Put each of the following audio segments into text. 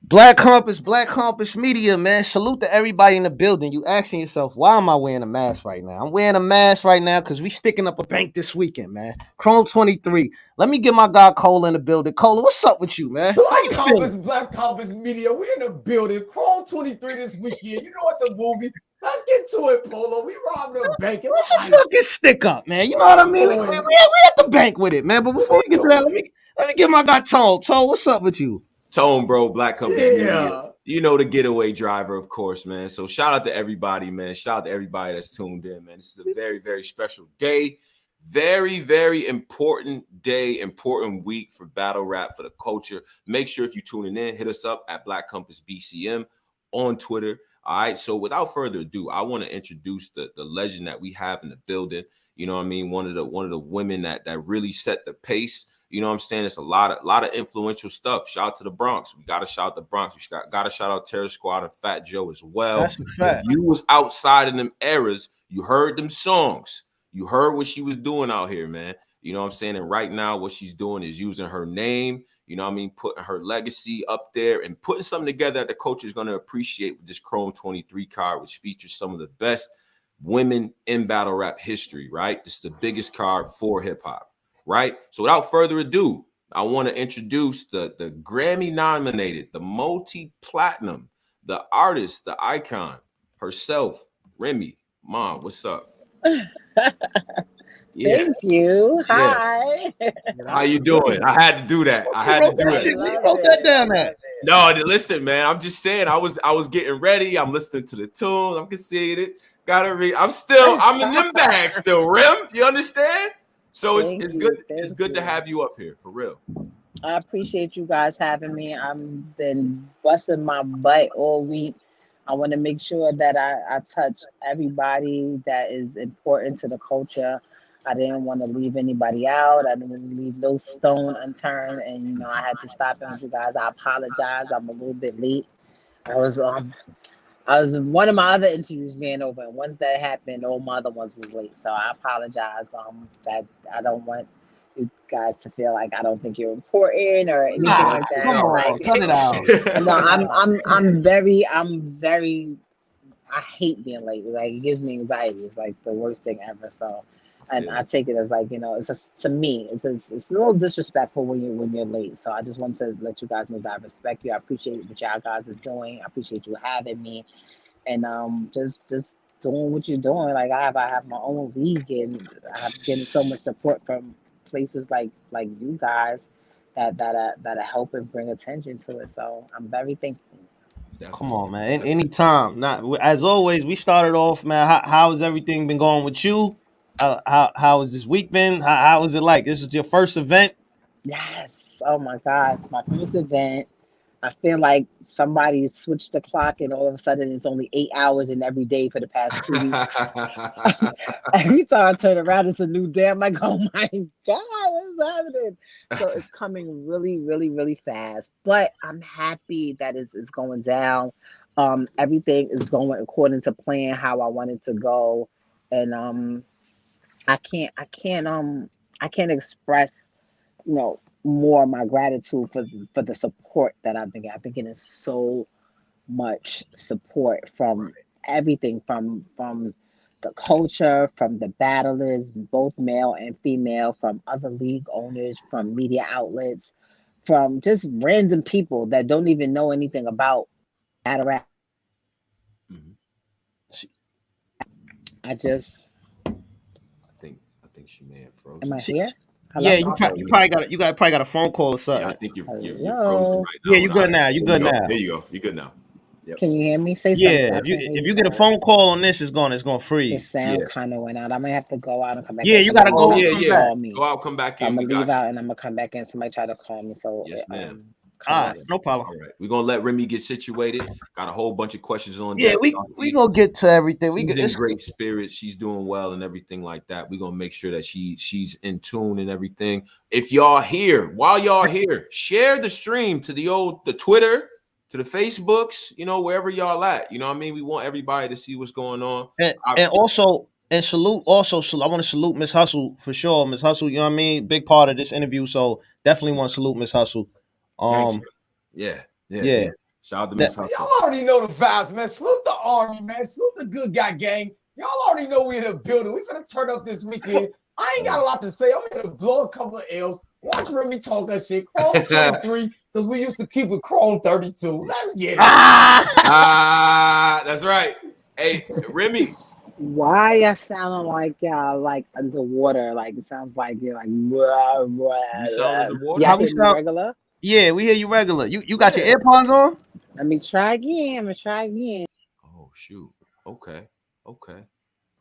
Black Compass Media, man. Salute to everybody in the building. You asking yourself, why am I wearing a mask right now? I'm wearing a mask right now because we sticking up a bank this weekend, man. Chrome23. Let me get my guy Cole in the building. Cole, what's up with you, man? How you feeling? Black Compass Media. We in the building. Chrome23 this weekend. You know it's a movie. Let's get to it, Polo. We robbing a bank. It's Let's fucking stick up, man. You know what I mean? We at the bank with it, man. But before we get to that, let me get my guy Tone. Tone, what's up with you? Tone, bro, Black Compass Media. You know the getaway driver, of course, man. So shout out to everybody, man. Shout out to everybody that's tuned in, man. This is a very, very special day. Very, very important day, important week for battle rap, for the culture. Make sure if you're tuning in, hit us up at Black Compass BCM on Twitter. All right. So without further ado, I want to introduce the legend that we have in the building. You know what I mean? One of the women that really set the pace. You know what I'm saying? It's a lot of influential stuff. Shout out to the Bronx. We got to shout out the Bronx. We got to shout out Terror Squad and Fat Joe as well. That's a fact. If you was outside of them eras, you heard them songs. You heard what she was doing out here, man. You know what I'm saying? And right now, what she's doing is using her name, you know what I mean, putting her legacy up there and putting something together that the culture is going to appreciate with this Chrome23 card, which features some of the best women in battle rap history, right? This is the biggest card for hip hop, right? So without further ado, I want to introduce the Grammy nominated, the multi-platinum, the artist, the icon herself, Remy Ma. What's up? Thank you. Hi. How you doing? I had to do that. I had to do it. You wrote that down there. No, listen, man. I'm just saying. I was getting ready. I'm listening to the tunes. I'm conceding it. Gotta read. I'm in them bags still. Rim, you understand? So it's good. It's good to have you up here for real. I appreciate you guys having me. I've been busting my butt all week. I want to make sure that I touch everybody that is important to the culture. I didn't want to leave anybody out. I didn't want to leave no stone unturned. And, I had to stop in with you guys. I apologize. I'm a little bit late. I was one of my other interviews being over. And once that happened, all my other ones was late. So I apologize. That I don't want you guys to feel like I don't think you're important or anything like that. Come on, cut it out. No, I'm very I hate being late. Like it gives me anxiety. It's like the worst thing ever. So and I take it as like, it's just, to me, it's a little disrespectful when you're late. So I just want to let you guys know that I respect you. I appreciate what y'all guys are doing. I appreciate you having me. And just doing what you're doing. Like I have my own league and I'm getting so much support from places like you guys that are helping bring attention to it. So I'm very thankful. Come on, man. Anytime. Not as always. We started off, man. How has everything been going with you? How has this week been? How was it like? This was your first event? Yes. Oh my gosh, my first event. I feel like somebody switched the clock and all of a sudden it's only 8 hours in every day for the past 2 weeks. Every time I turn around, it's a new day. I'm like, oh my God, what's happening? So it's coming really, really, really fast. But I'm happy that it's going down. Everything is going according to plan, how I want it to go. And I can't express, more of my gratitude for the support that I've been getting. I've been getting so much support from everything, from the culture, from the battlers, both male and female, from other league owners, from media outlets, from just random people that don't even know anything about battle rap. I think she may have frozen. Am I here? Hello? Yeah, you probably got a phone call or something. Yeah, I think you're frozen right now. Yeah, you're good now. You're good now. There you go. You're good now. Yep. Can you hear me? Say something. Yeah, if you get a phone call on this, it's gonna freeze. The sound kind of went out. I might have to go out and come back. Yeah, you gotta go. Call me. Go out, come back in. I'm gonna leave out and I'm gonna come back in. Somebody try to call me. So yes, ma'am. All right, no problem. All right, we're gonna let Remy get situated. Got a whole bunch of questions on. Yeah, we gonna get to everything. She's in great spirits. She's doing well and everything like that. We're gonna make sure that she's in tune and everything. If y'all here, while y'all here, share the stream to the Twitter, to the Facebooks, wherever y'all at. You know what I mean? We want everybody to see what's going on. And also. And salute, I want to salute Miss Hustle for sure. Miss Hustle, you know what I mean? Big part of this interview, so definitely want to salute Miss Hustle. Yeah. Shout out to Miss Hustle. Y'all already know the vibes, man. Salute the army, man. Salute the good guy gang. Y'all already know we in the building. We finna turn up this weekend. I ain't got a lot to say. I'm gonna blow a couple of L's. Watch Remy talk that shit. Chrome23, because we used to keep it Chrome32. Let's get it. That's right. Hey, Remy. Why y'all sounding like y'all like underwater? Like it sounds like you're like blah, blah, You sound underwater? y'all How we hear me sound? regular? Yeah, we hear you regular. You got your AirPods on? Let me try again. I'm gonna try again. Oh shoot. Okay.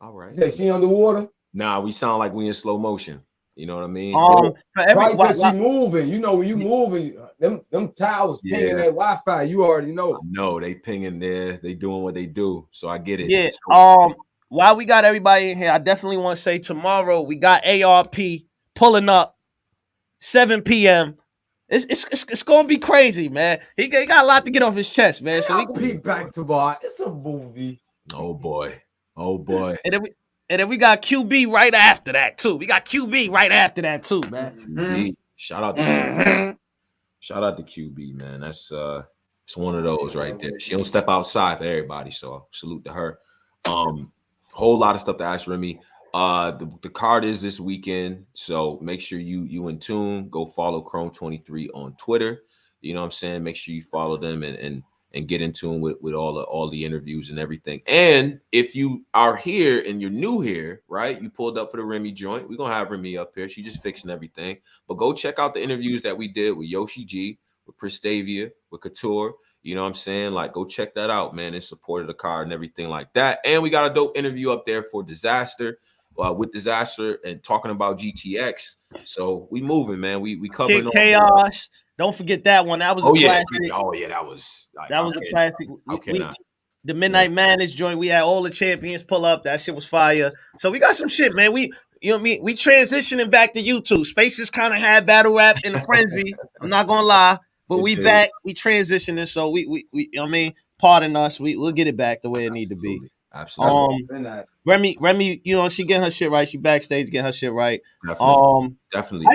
All right. Say she underwater? Nah, we sound like we in slow motion. You know what I mean? For Right, because she moving. You know, when you moving, them towers pinging that Wi-Fi. You already know. No, they pinging there. They doing what they do. So I get it. Yeah. So, While we got everybody in here, I definitely want to say tomorrow we got ARP pulling up 7 p.m. It's gonna be crazy, man. He got a lot to get off his chest, man. So we peep back tomorrow. It's a movie. Oh boy. And then we got QB right after that too. Man. QB. Shout out to QB. Shout out to QB, man. That's it's one of those right there. She don't step outside for everybody, so salute to her. Whole lot of stuff to ask Remy. The card is this weekend, so make sure you in tune. Go follow Chrome23 on Twitter. You know what I'm saying? Make sure you follow them and get in tune with all the interviews and everything. And if you are here and you're new here, right? You pulled up for the Remy joint. We're gonna have Remy up here. She's just fixing everything. But go check out the interviews that we did with Yoshi G, with Pristavia, with Couture. You know what I'm saying? Like, go check that out, man, in support of the card and everything like that. And we got a dope interview up there for Disaster, with Disaster and talking about GTX. So we moving, man. We covering Kid Chaos. Don't forget that one. That was a classic. That was a classic. The Midnight Madness joint. We had all the champions pull up. That shit was fire. So we got some shit, man. You know what I mean? We transitioning back to YouTube. Spaces kind of had battle rap in a frenzy. I'm not gonna lie, but we back. We transitioning. So we you know what I mean? Pardon us. We'll get it back the way it need to be. Absolutely. Remy, you know, she getting her shit right. She backstage getting her shit right. Definitely. How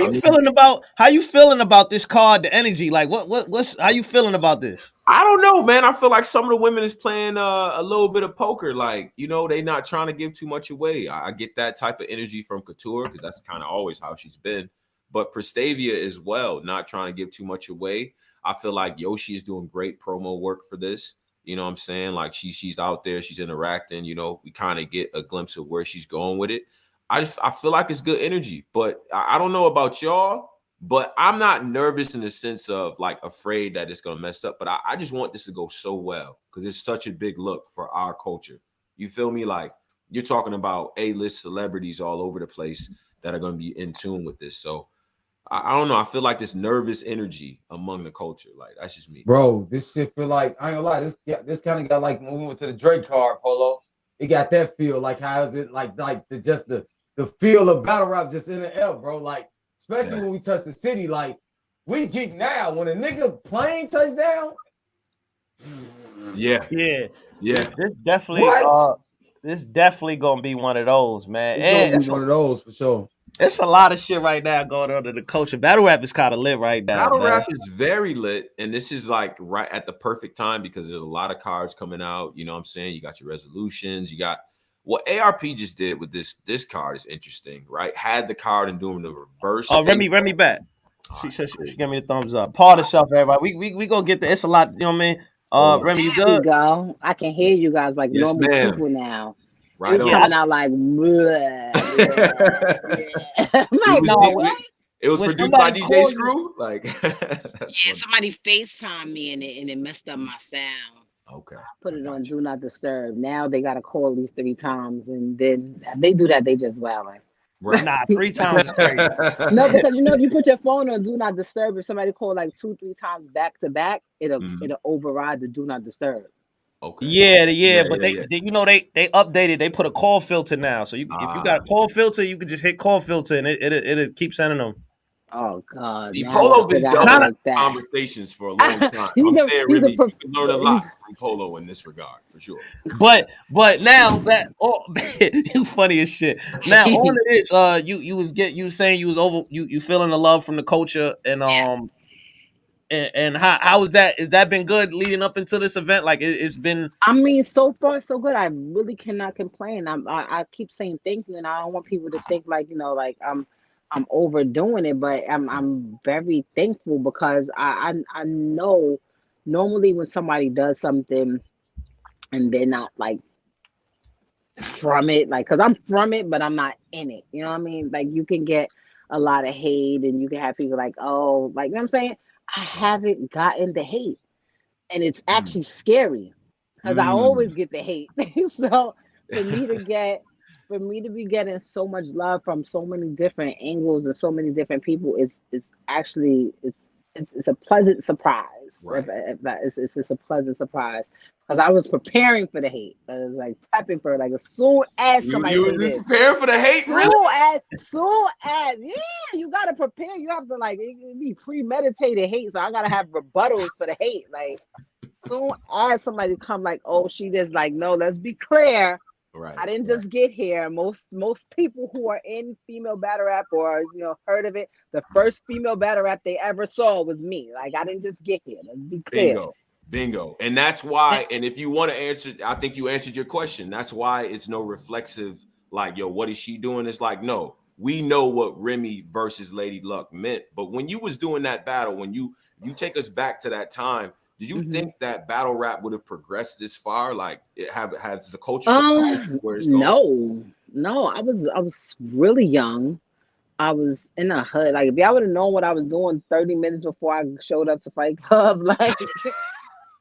you feeling about this card, the energy? Like what's how you feeling about this? I don't know, man. I feel like some of the women is playing a little bit of poker. Like, you know, they not trying to give too much away. I get that type of energy from Couture because that's kind of always how she's been. But Pristavia as well, not trying to give too much away. I feel like Yoshi is doing great promo work for this. You know what I'm saying? Like she's out there, she's interacting, you know, we kind of get a glimpse of where she's going with it. I feel like it's good energy, but I don't know about y'all, but I'm not nervous in the sense of like afraid that it's going to mess up, but I just want this to go so well because it's such a big look for our culture. You feel me? Like you're talking about A-list celebrities all over the place that are going to be in tune with this. So I don't know. I feel like this nervous energy among the culture. Like that's just me, bro. This shit feel like I ain't gonna lie. This kind of got like when we went to the Drake card, Polo. It got that feel. Like how is it like the feel of battle rap just in the air, bro. Like especially when we touch the city. Like we geek now. When a nigga plane touchdown. Yeah. This definitely gonna be one of those, man. It's gonna be one of those for sure. It's a lot of shit right now going on in the culture. Battle rap is kind of lit right now. Battle rap is very lit, and this is like right at the perfect time because there's a lot of cards coming out. You know what I'm saying? You got your resolutions. You got what ARP just did with this card is interesting, right? Had the card and doing the reverse. Oh, Remy back. She gave me the thumbs up. Pardon yourself, everybody. We go get there. It's a lot. You know what I mean? Remy, you good? There you go. I can hear you guys like normal people now. Right, it's coming out like, it was produced by DJ Screw. Like, somebody FaceTime me and it messed up my sound. Okay, put it on Do Not Disturb. Now they gotta call at least 3 times, and then they do that. They just wilding. Right. Nah, 3 times is crazy. No, because you know if you put your phone on Do Not Disturb, if somebody call like 2-3 times back to back, it'll override the Do Not Disturb. Okay. Yeah, but they you know they updated. They put a call filter now, so if you got a call filter, you can just hit call filter and it'll keep sending them. Oh God! See, Polo been done conversations for a long time. I'm saying, really, you can learn a lot from Polo in this regard, for sure. But now that you funny as shit. Now all of this, you was saying you was over, you feeling the love from the culture, and And how is that? Has that been good leading up into this event? Like it's been. I mean, so far so good. I really cannot complain. I keep saying thank you, and I don't want people to think like like I'm overdoing it, but I'm very thankful because I know normally when somebody does something and they're not like from it, like because I'm from it, but I'm not in it. You know what I mean? Like you can get a lot of hate, and you can have people like, oh, like you know what I'm saying. I haven't gotten the hate, and it's actually scary because I always get the hate. So for me to be getting so much love from so many different angles and so many different people, it's actually it's a pleasant surprise. Right. It's just a pleasant surprise because I was preparing for the hate. I was like prepping for it. Like as soon as somebody You say this, prepared for the hate, really? soon as you gotta prepare. You have to like it be premeditated hate. So I gotta have rebuttals for the hate. Like soon as somebody come like, oh, she just like, no, let's be clear. Right. I didn't just get here. Most people who are in female battle rap or heard of it, the first female battle rap they ever saw was me. Like I didn't just get here. Let's be clear. Bingo. And that's why, and if you want to answer, I think you answered your question. That's why it's no reflexive, like, yo, what is she doing? It's like, no, we know what Remy versus Lady Luck meant. But when you was doing that battle, when you take us back to that time, did you think that battle rap would have progressed this far? Like it has the culture where it's going? No. I was really young. I was in a hood. Like if y'all would have known what I was doing 30 minutes before I showed up to Fight Club, like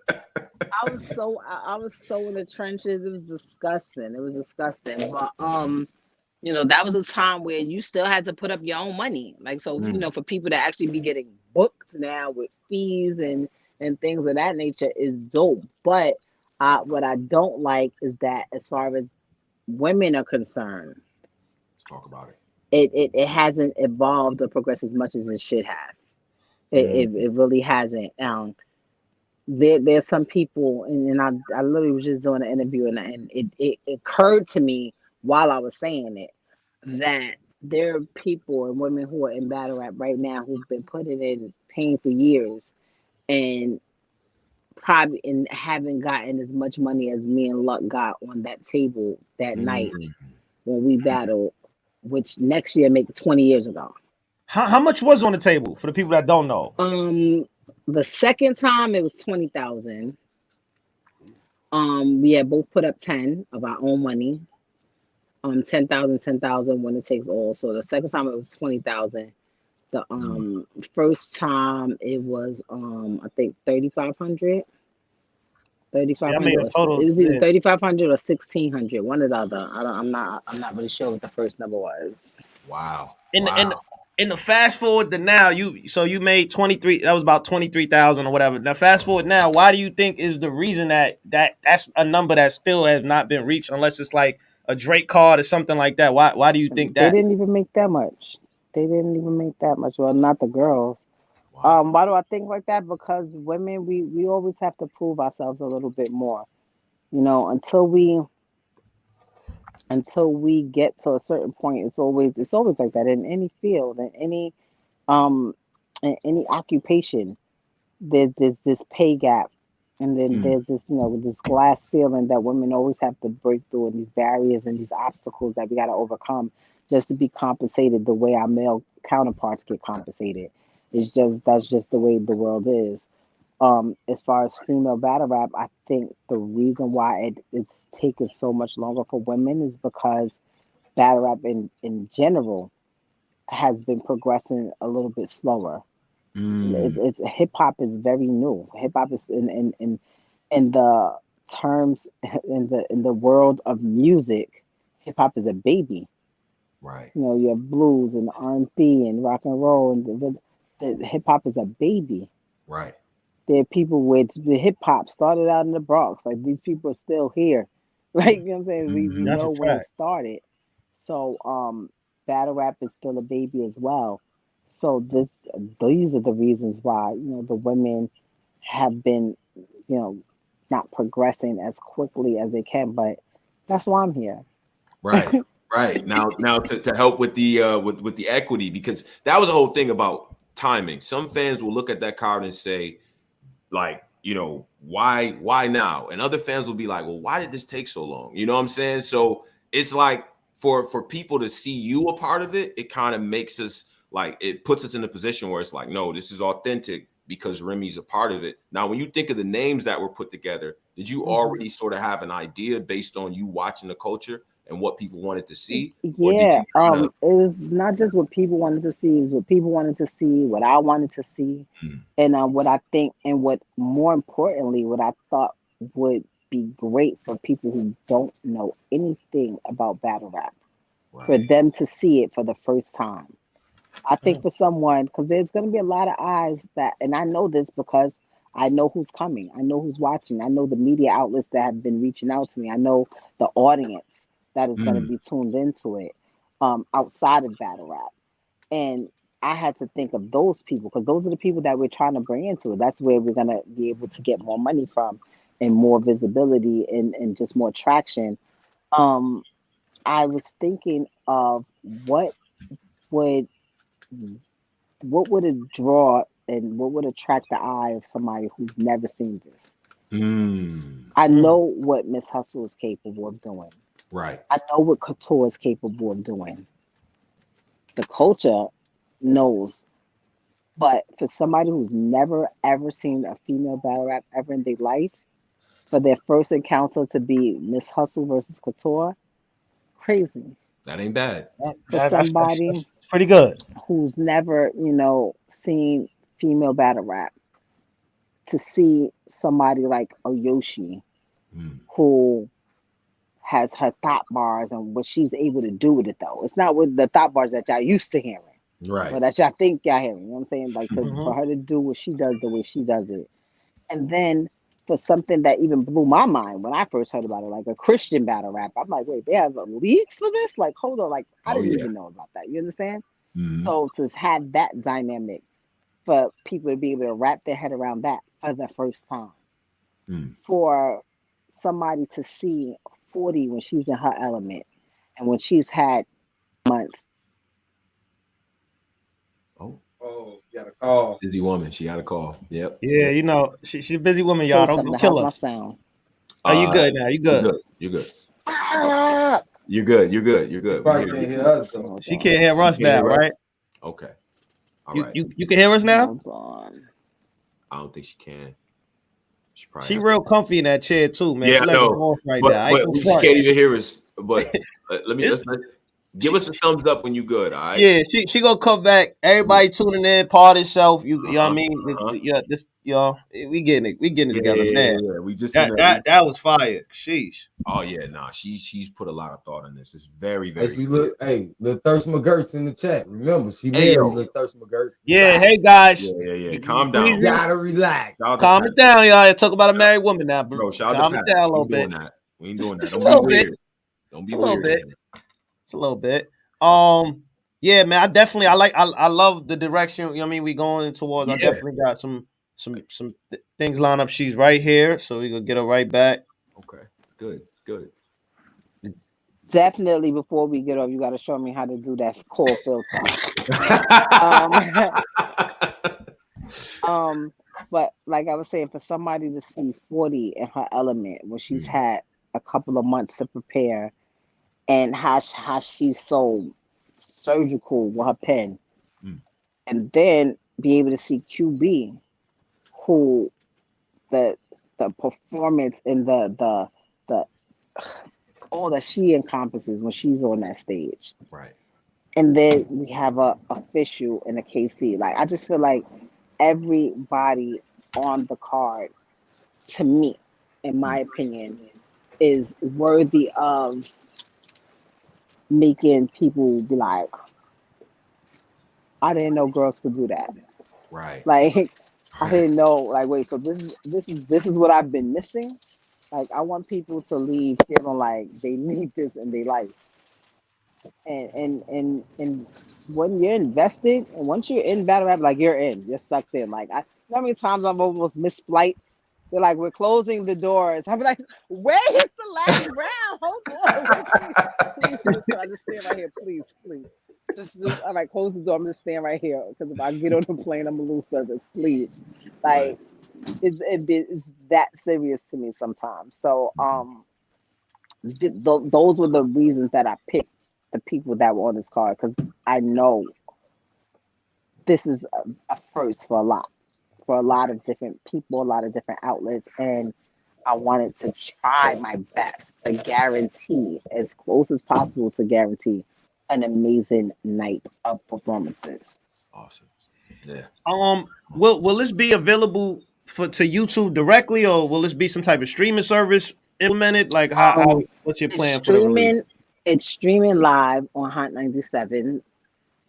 I was so in the trenches. It was disgusting. But that was a time where you still had to put up your own money. Like so, for people to actually be getting booked now with fees and things of that nature is dope. But what I don't like is that as far as women are concerned, let's talk about it. It hasn't evolved or progressed as much as it should have. It really hasn't. There's some people, and I literally was just doing an interview, and it occurred to me while I was saying it that there are people and women who are in battle rap right now who've been putting in pain for years and probably haven't gotten as much money as me and Luck got on that table that night when we battled, which next year make 20 years ago. How much was on the table for the people that don't know? The second time it was 20,000. We had both put up 10 of our own money. 10,000 when it takes all. So the second time it was 20,000. The first time it was I think 3,500. 3,500. It was either 3,500 or 1,600. One or the other. I'm not really sure what the first number was. Wow. In the fast forward to now, you made 23. That was about 23,000 or whatever. Now fast forward now, why do you think is the reason that's a number that still has not been reached unless it's like a Drake card or something like that? Why do you think that? They didn't even make that much. Well, not the girls. Wow. Why do I think like that? Because women, we always have to prove ourselves a little bit more. Until we get to a certain point, it's always like that in any field, in any occupation. There's this pay gap, and then there's this this glass ceiling that women always have to break through, and these barriers and these obstacles that we got to overcome just to be compensated the way our male counterparts get compensated. That's just the way the world is. As far as female battle rap, I think the reason why it's taken so much longer for women is because battle rap in general has been progressing a little bit slower. It's hip hop is very new. Hip hop is in the terms in the world of music, hip hop is a baby. Right. You have blues and R&B and rock and roll, and the hip hop is a baby. Right. There are people with the hip hop started out in the Bronx. Like these people are still here. Like you know what I'm saying? We know when it started. So battle rap is still a baby as well. So these are the reasons why the women have been not progressing as quickly as they can. But that's why I'm here. Right. Right. Now to help with the with the equity, because that was the whole thing about timing. Some fans will look at that card and say, like, you know, why now? And other fans will be like, well, why did this take so long? You know what I'm saying? So it's like for people to see you a part of it, it kind of makes us like, it puts us in a position where it's like, no, this is authentic because Remy's a part of it. Now, when you think of the names that were put together, did you already sort of have an idea based on you watching the culture and what people wanted to see? Or did Yeah, you kind of, it was not just what people wanted to see, it was what people wanted to see, what I wanted to see, and what I think, and what more importantly, what I thought would be great for people who don't know anything about battle rap, for them to see it for the first time. I think for someone, because there's going to be a lot of eyes that, and I know this because I know who's coming, I know who's watching, I know the media outlets that have been reaching out to me, I know the audience that is going to be tuned into it outside of battle rap. And I had to think of those people because those are the people that we're trying to bring into it. That's where we're going to be able to get more money from and more visibility and just more traction. I was thinking of would what would it draw and what would attract the eye of somebody who's never seen this. I know what Miss Hustle is capable of doing. right. I know what Couture is capable of doing. The culture knows. But for somebody who's never ever seen a female battle rap ever in their life, for their first encounter to be Miss Hustle versus Couture, crazy. That ain't bad. For somebody That's pretty good. who's never, seen female battle rap, to see somebody like Oyoshi, who has her thought bars and what she's able to do with it, though. It's not with the thought bars that y'all used to hearing. Right. Or that y'all think y'all hearing. You know what I'm saying? Like for her to do what she does the way she does it. And then for something that even blew my mind when I first heard about it, like a Christian battle rap. I'm like, wait, they have leagues for this? Like, hold on, like I didn't even know about that. You understand? So to have that dynamic for people to be able to wrap their head around that for the first time. For somebody to see 40 when she's in her element and when she's had months. Oh, you got a call. Busy woman. She got a call. Yep. Yeah, she's a busy woman, y'all. Don't kill How's my us. sound? Oh, you good now? You good? You're good. Ah! You're good. You're good. You're good. Probably can't hear us though. She can't hear us You can't now, hear us? right? Okay. All You right. you can hear us now? Hold on. I don't think she can. She probably She has real comfy in that chair too, man. Yeah, She I like a know. boss right now. I ain't But gonna she front. can't even hear us. But let's give us She- a thumbs up when you good. All right. Yeah, she gonna come back. Everybody tuning in, part itself. You know what I mean? Yeah, we getting it. We getting it together, man. Yeah. We just That was fire. Sheesh. Oh yeah, nah. She's put a lot of thought in this. It's very, As very we clear. look, hey, Lil Thirst McGurts in the chat. Remember, she Hey, married yo. Lil Thirst McGurts. Yeah, Relax. hey guys. Yeah. Calm down. Please Gotta relax. Shout out to calm Pat. it down, y'all. Talk about a married woman now, bro. Bro, shout out Calm to it Pat. down a We little ain't bit. doing that. We ain't Just- doing that. just a Don't little be bit. weird. Don't be Just a little weird. bit. It's a little bit. Yeah, man. I love the direction. You know what I mean? We going towards. I Yeah. definitely got some things lined up. She's right here, so we gonna get her right back. Okay. Good. Definitely before we get off, you gotta show me how to do that call filter. But like I was saying, for somebody to see 40 in her element when she's had a couple of months to prepare, and how she's so surgical with her pen, and then be able to see QB, who the performance and the all that she encompasses when she's on that stage. Right. And then we have a official and a KC. Like I just feel like everybody on the card, to me, in my opinion, is worthy of making people be like, I didn't know girls could do that. Right. Like I didn't know. Like wait, so this is what I've been missing. Like I want people to leave feeling like they need this in their life. And when you're invested, and once you're in battle rap, like you're sucked in. Like you know how many times I've almost missed flights. They're like, we're closing the doors. I'm like, where is the last round? Hold on. Please, can I just stand right here? Please. Just all right, close the door. I'm just staying right here because if I get on the plane, I'm gonna lose service. Please, like it's that serious to me sometimes. So those were the reasons that I picked the people that were on this card because I know this is a first for a lot of different people, a lot of different outlets, and I wanted to try my best to guarantee, as close as possible, to guarantee an amazing night of performances. Awesome. Yeah. Will this be available to YouTube directly, or will this be some type of streaming service implemented? Like, how Um, what's your it's plan for the release? streaming. It's streaming live on Hot 97.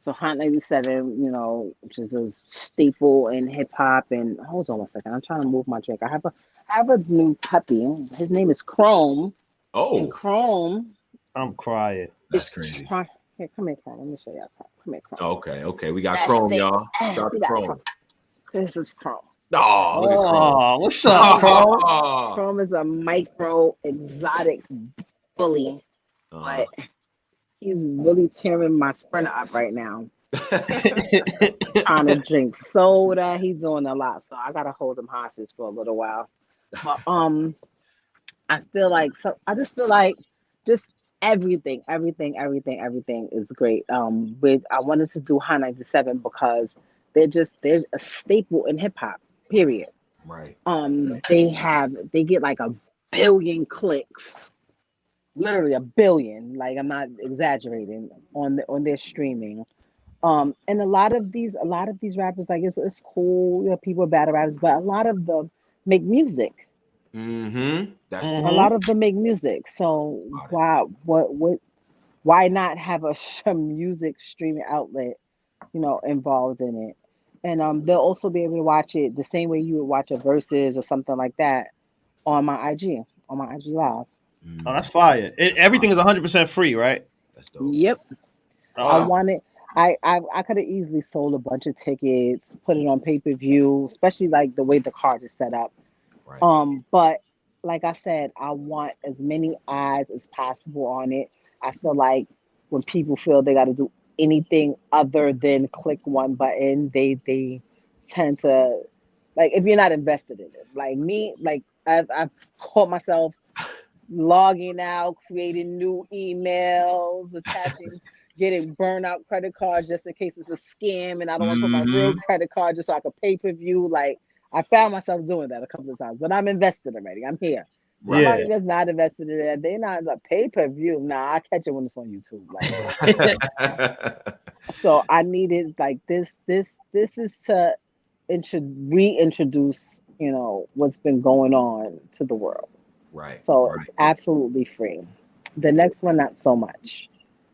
So Hot 97, which is a staple in hip hop. And hold on one second, I'm trying to move my drink. I have a new puppy. His name is Chrome, and Oh, Chrome I'm crying. that's is crazy. trying. Here, come here, Chrome. Let me show you. Come here, Chrome. Okay. We got That's Chrome, it. y'all. Shout out We to got Chrome. This is Chrome. Oh, look at Chrome. Oh, what's up, Chrome? Chrome is a micro exotic bully, but he's really tearing my sprinter up right now. Trying to drink soda. He's doing a lot, so I gotta hold him hostage for a little while. But I feel like I just feel like just everything is great. I wanted to do High 97 because they're a staple in hip hop. Period. Right. They get like a billion clicks, literally a billion. Like I'm not exaggerating on their streaming. And a lot of these rappers, like it's cool, people are battle rappers, but a lot of them make music. That's A lot of them make music. So why not have a music streaming outlet, involved in it? And they'll also be able to watch it the same way you would watch a versus or something like that on my IG Live. Oh, that's fire. Everything is 100% free, right? That's dope. Yep. I Oh, wanted. I could have easily sold a bunch of tickets, put it on pay-per-view, especially like the way the card is set up. Right. But like I said, I want as many eyes as possible on it. I feel like when people feel they got to do anything other than click one button, they tend to, like, if you're not invested in it. Like me, like I've caught myself logging out, creating new emails, getting burnout credit cards just in case it's a scam and I don't want to put my real credit card just so I can pay per view. Like I found myself doing that a couple of times, but I'm invested already. I'm here. yeah. Somebody that's not invested in it, they're not a pay per view. Nah, I catch it when it's on YouTube. Like, so I needed like this. This is to reintroduce, what's been going on to the world. Right. So it's absolutely free. The next one, not so much.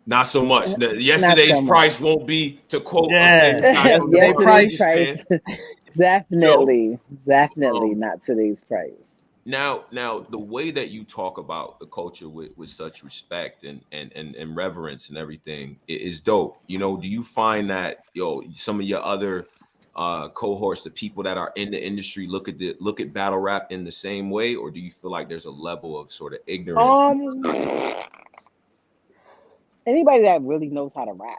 Not so much. Yesterday's so much. price won't be, to quote, Yesterday's price. Definitely not today's price. Now, the way that you talk about the culture with such respect and reverence and everything is dope. Do you find that some of your other cohorts, the people that are in the industry, look at battle rap in the same way, or do you feel like there's a level of sort of ignorance? Anybody that really knows how to rap,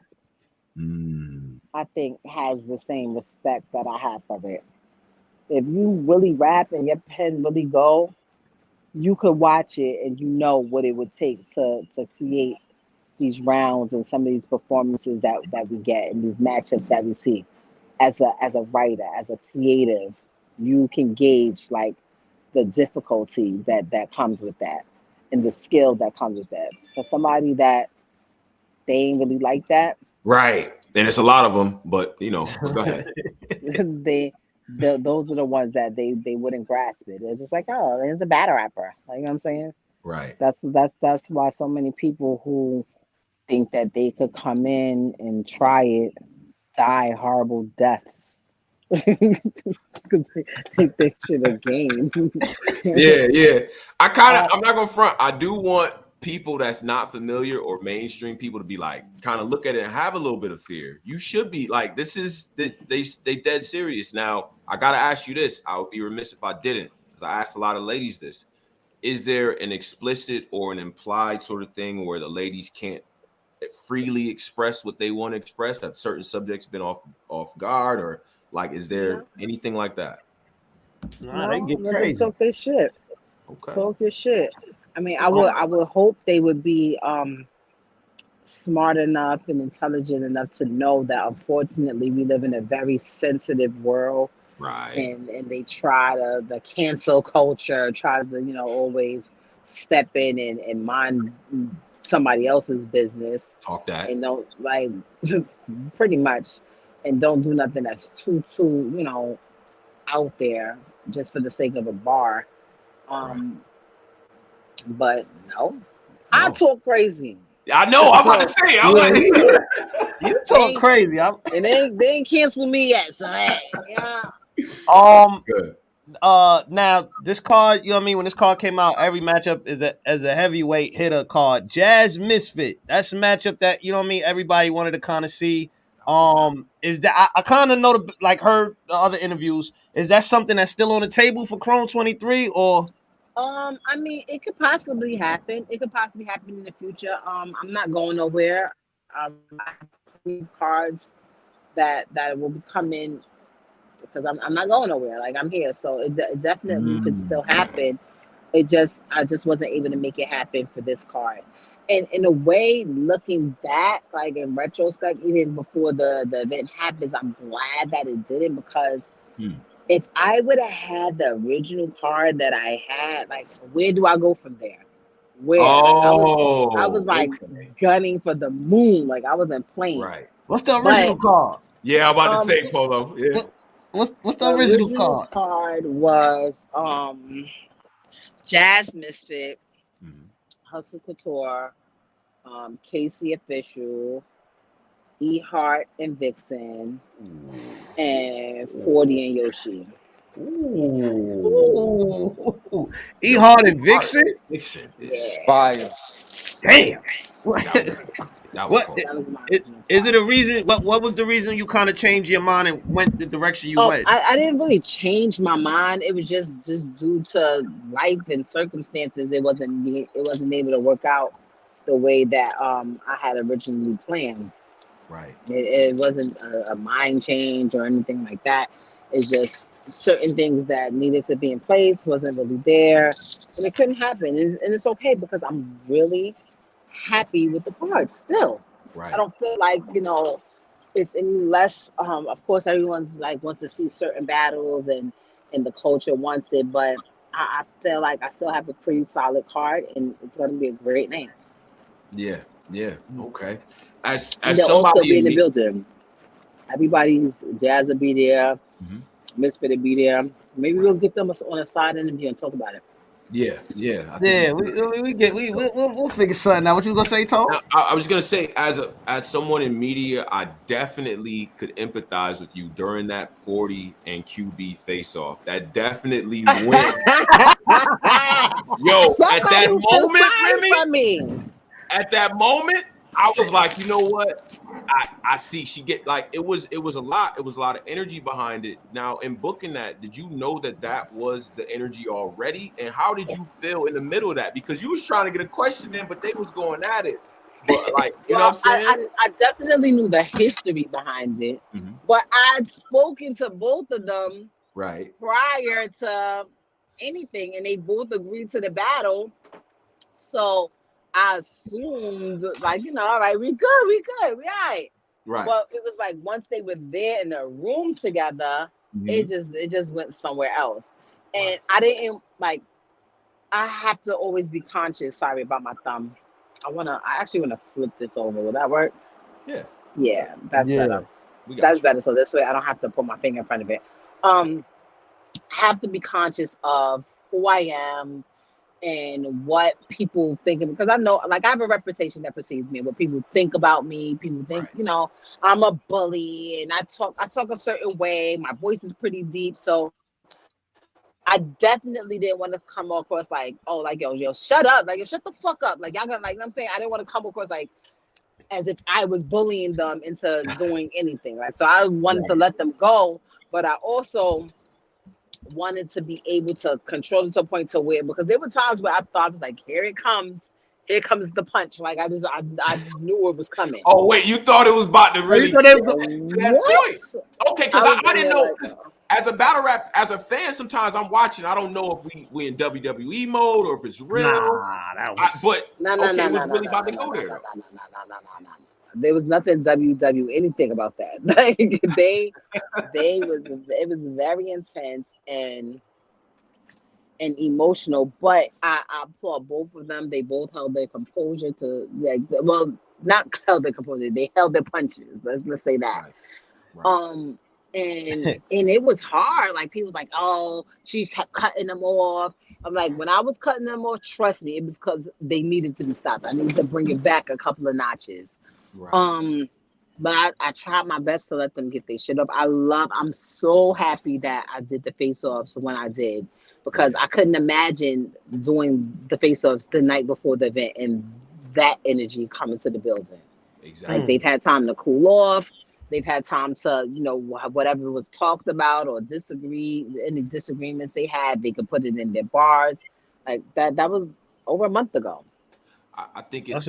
I think, has the same respect that I have for it. If you really rap and your pen really go, you could watch it and you know what it would take to create these rounds and some of these performances that we get and these matchups that we see. As a writer, as a creative, you can gauge like the difficulty that comes with that and the skill that comes with that. For somebody that they ain't really like that, right? And it's a lot of them, but go ahead. those are the ones that they wouldn't grasp it. They're just like, oh, he's a battle rapper. Like, you know what I'm saying? Right. That's why so many people who think that they could come in and try it die horrible deaths. Because they think shit a game. Yeah. I'm not gonna front. I do want people that's not familiar or mainstream people to be like, kind of look at it and have a little bit of fear. You should be like, this is they dead serious. Now, I gotta ask you this. I would be remiss if I didn't, because I asked a lot of ladies this. Is there an explicit or an implied sort of thing where the ladies can't freely express what they want to express? Have certain subjects been off guard, or like, is there anything like that? Nah, they No, get let them crazy. talk their shit. Okay. Talk your shit. I mean, I would hope they would be smart enough and intelligent enough to know that unfortunately we live in a very sensitive world, Right. and they try to the cancel culture tries to always step in and mind somebody else's business, Talk that. and don't like pretty much, and don't do nothing that's too out there just for the sake of a bar. But no, I No. talk crazy. I know. I'm about to say. I'm like, You talk crazy. And they ain't canceled me yet, so hey, yeah. good. Now this card, you know what I mean? When this card came out, every matchup is a heavyweight hitter card. Jazz Misfit. That's a matchup that, you know what I mean, everybody wanted to kind of see. Is that I kind of know heard the other interviews. Is that something that's still on the table for Chrome23 or? I mean, it could possibly happen. It could possibly happen in the future. I'm not going nowhere. I have cards that will be coming because I'm not going nowhere. Like, I'm here, so it definitely could still happen. I just wasn't able to make it happen for this card. And in a way, looking back, like in retrospect, even before the event happens, I'm glad that it didn't, because if I would have had the original card that I had, like, where do I go from there? Where? I was like gunning for the moon. Like, I wasn't playing. Right. What's the original card? Yeah, I'm about to say, Polo. Yeah. What's the original card was Jazz Misfit, Hustle Couture, Casey Official, E Heart and Vixen, and 40 and Yoshi. Ooh. E Heart and Vixen? Vixen is fire. Damn. That was cool. Is it a reason? What was the reason you kind of changed your mind and went the direction you went? I didn't really change my mind. It was just due to life and circumstances. It wasn't able to work out the way that I had originally planned. Right. It wasn't a mind change or anything like that. It's just certain things that needed to be in place wasn't really there, and it couldn't happen. And it's okay, because I'm really happy with the cards still. Right. I don't feel like it's any less. Of course, everyone's like wants to see certain battles, and the culture wants it, but I feel like I still have a pretty solid card, and it's going to be a great name. Yeah. Okay. As they'll somebody also be in the building. Everybody's Jazz will be there. Misfit will be there. Maybe we'll get them on a side interview and talk about it. Yeah. We'll figure something out. What you gonna say, Tom? I was gonna say, as someone in media, I definitely could empathize with you during that 40 and QB face-off. That definitely went. Yo, at that moment, Remy, at that moment, I was like, you know what? I see. She get like it was a lot. It was a lot of energy behind it. Now, in booking that, did you know that was the energy already? And how did you feel in the middle of that? Because you was trying to get a question in, but they was going at it. But like, you know what I'm saying? I definitely knew the history behind it, but I'd spoken to both of them prior to anything, and they both agreed to the battle. So I assumed, like, all right, we good, we all right. Right. But it was like once they were there in the room together, it just went somewhere else. And I didn't like. I have to always be conscious. Sorry about my thumb. I actually wanna flip this over. Will that work? Yeah. Yeah, that's better. That's better. So this way I don't have to put my finger in front of it. Have to be conscious of who I am and what people think of, because I know, like, I have a reputation that precedes me. What people think about me, people think, I'm a bully, and I talk a certain way. My voice is pretty deep, so I definitely didn't want to come across like, oh, like, yo, shut up, like, yo, shut the fuck up, like, y'all gonna, like, you know what I'm saying, I didn't want to come across like as if I was bullying them into doing anything, right? So I wanted to let them go, but I also wanted to be able to control it to a point to where, because there were times where I thought, I was like, here it comes, here comes the punch. Like I knew it was coming. Oh wait, you thought it was about to really get to that point? Okay, because I didn't know. Like, As a battle rap, as a fan, sometimes I'm watching. I don't know if we in WWE mode or if it's real. That was. But okay, it was really about to go there. No. There was nothing WW anything about that. Like it was very intense and emotional. But I applaud both of them. They both held their composure to not held their composure. They held their punches. Let's say that. Right. And it was hard. Like people was like, oh, she kept cutting them off. I'm like, when I was cutting them off, trust me, it was because they needed to be stopped. I needed to bring it back a couple of notches. Right. But I tried my best to let them get their shit up. I'm so happy that I did the face-offs when I did, because I couldn't imagine doing the face-offs the night before the event and that energy coming to the building. Exactly. Like they've had time to cool off. They've had time to, whatever was talked about or any disagreements they had, they could put it in their bars. Like that was over a month ago. I think it's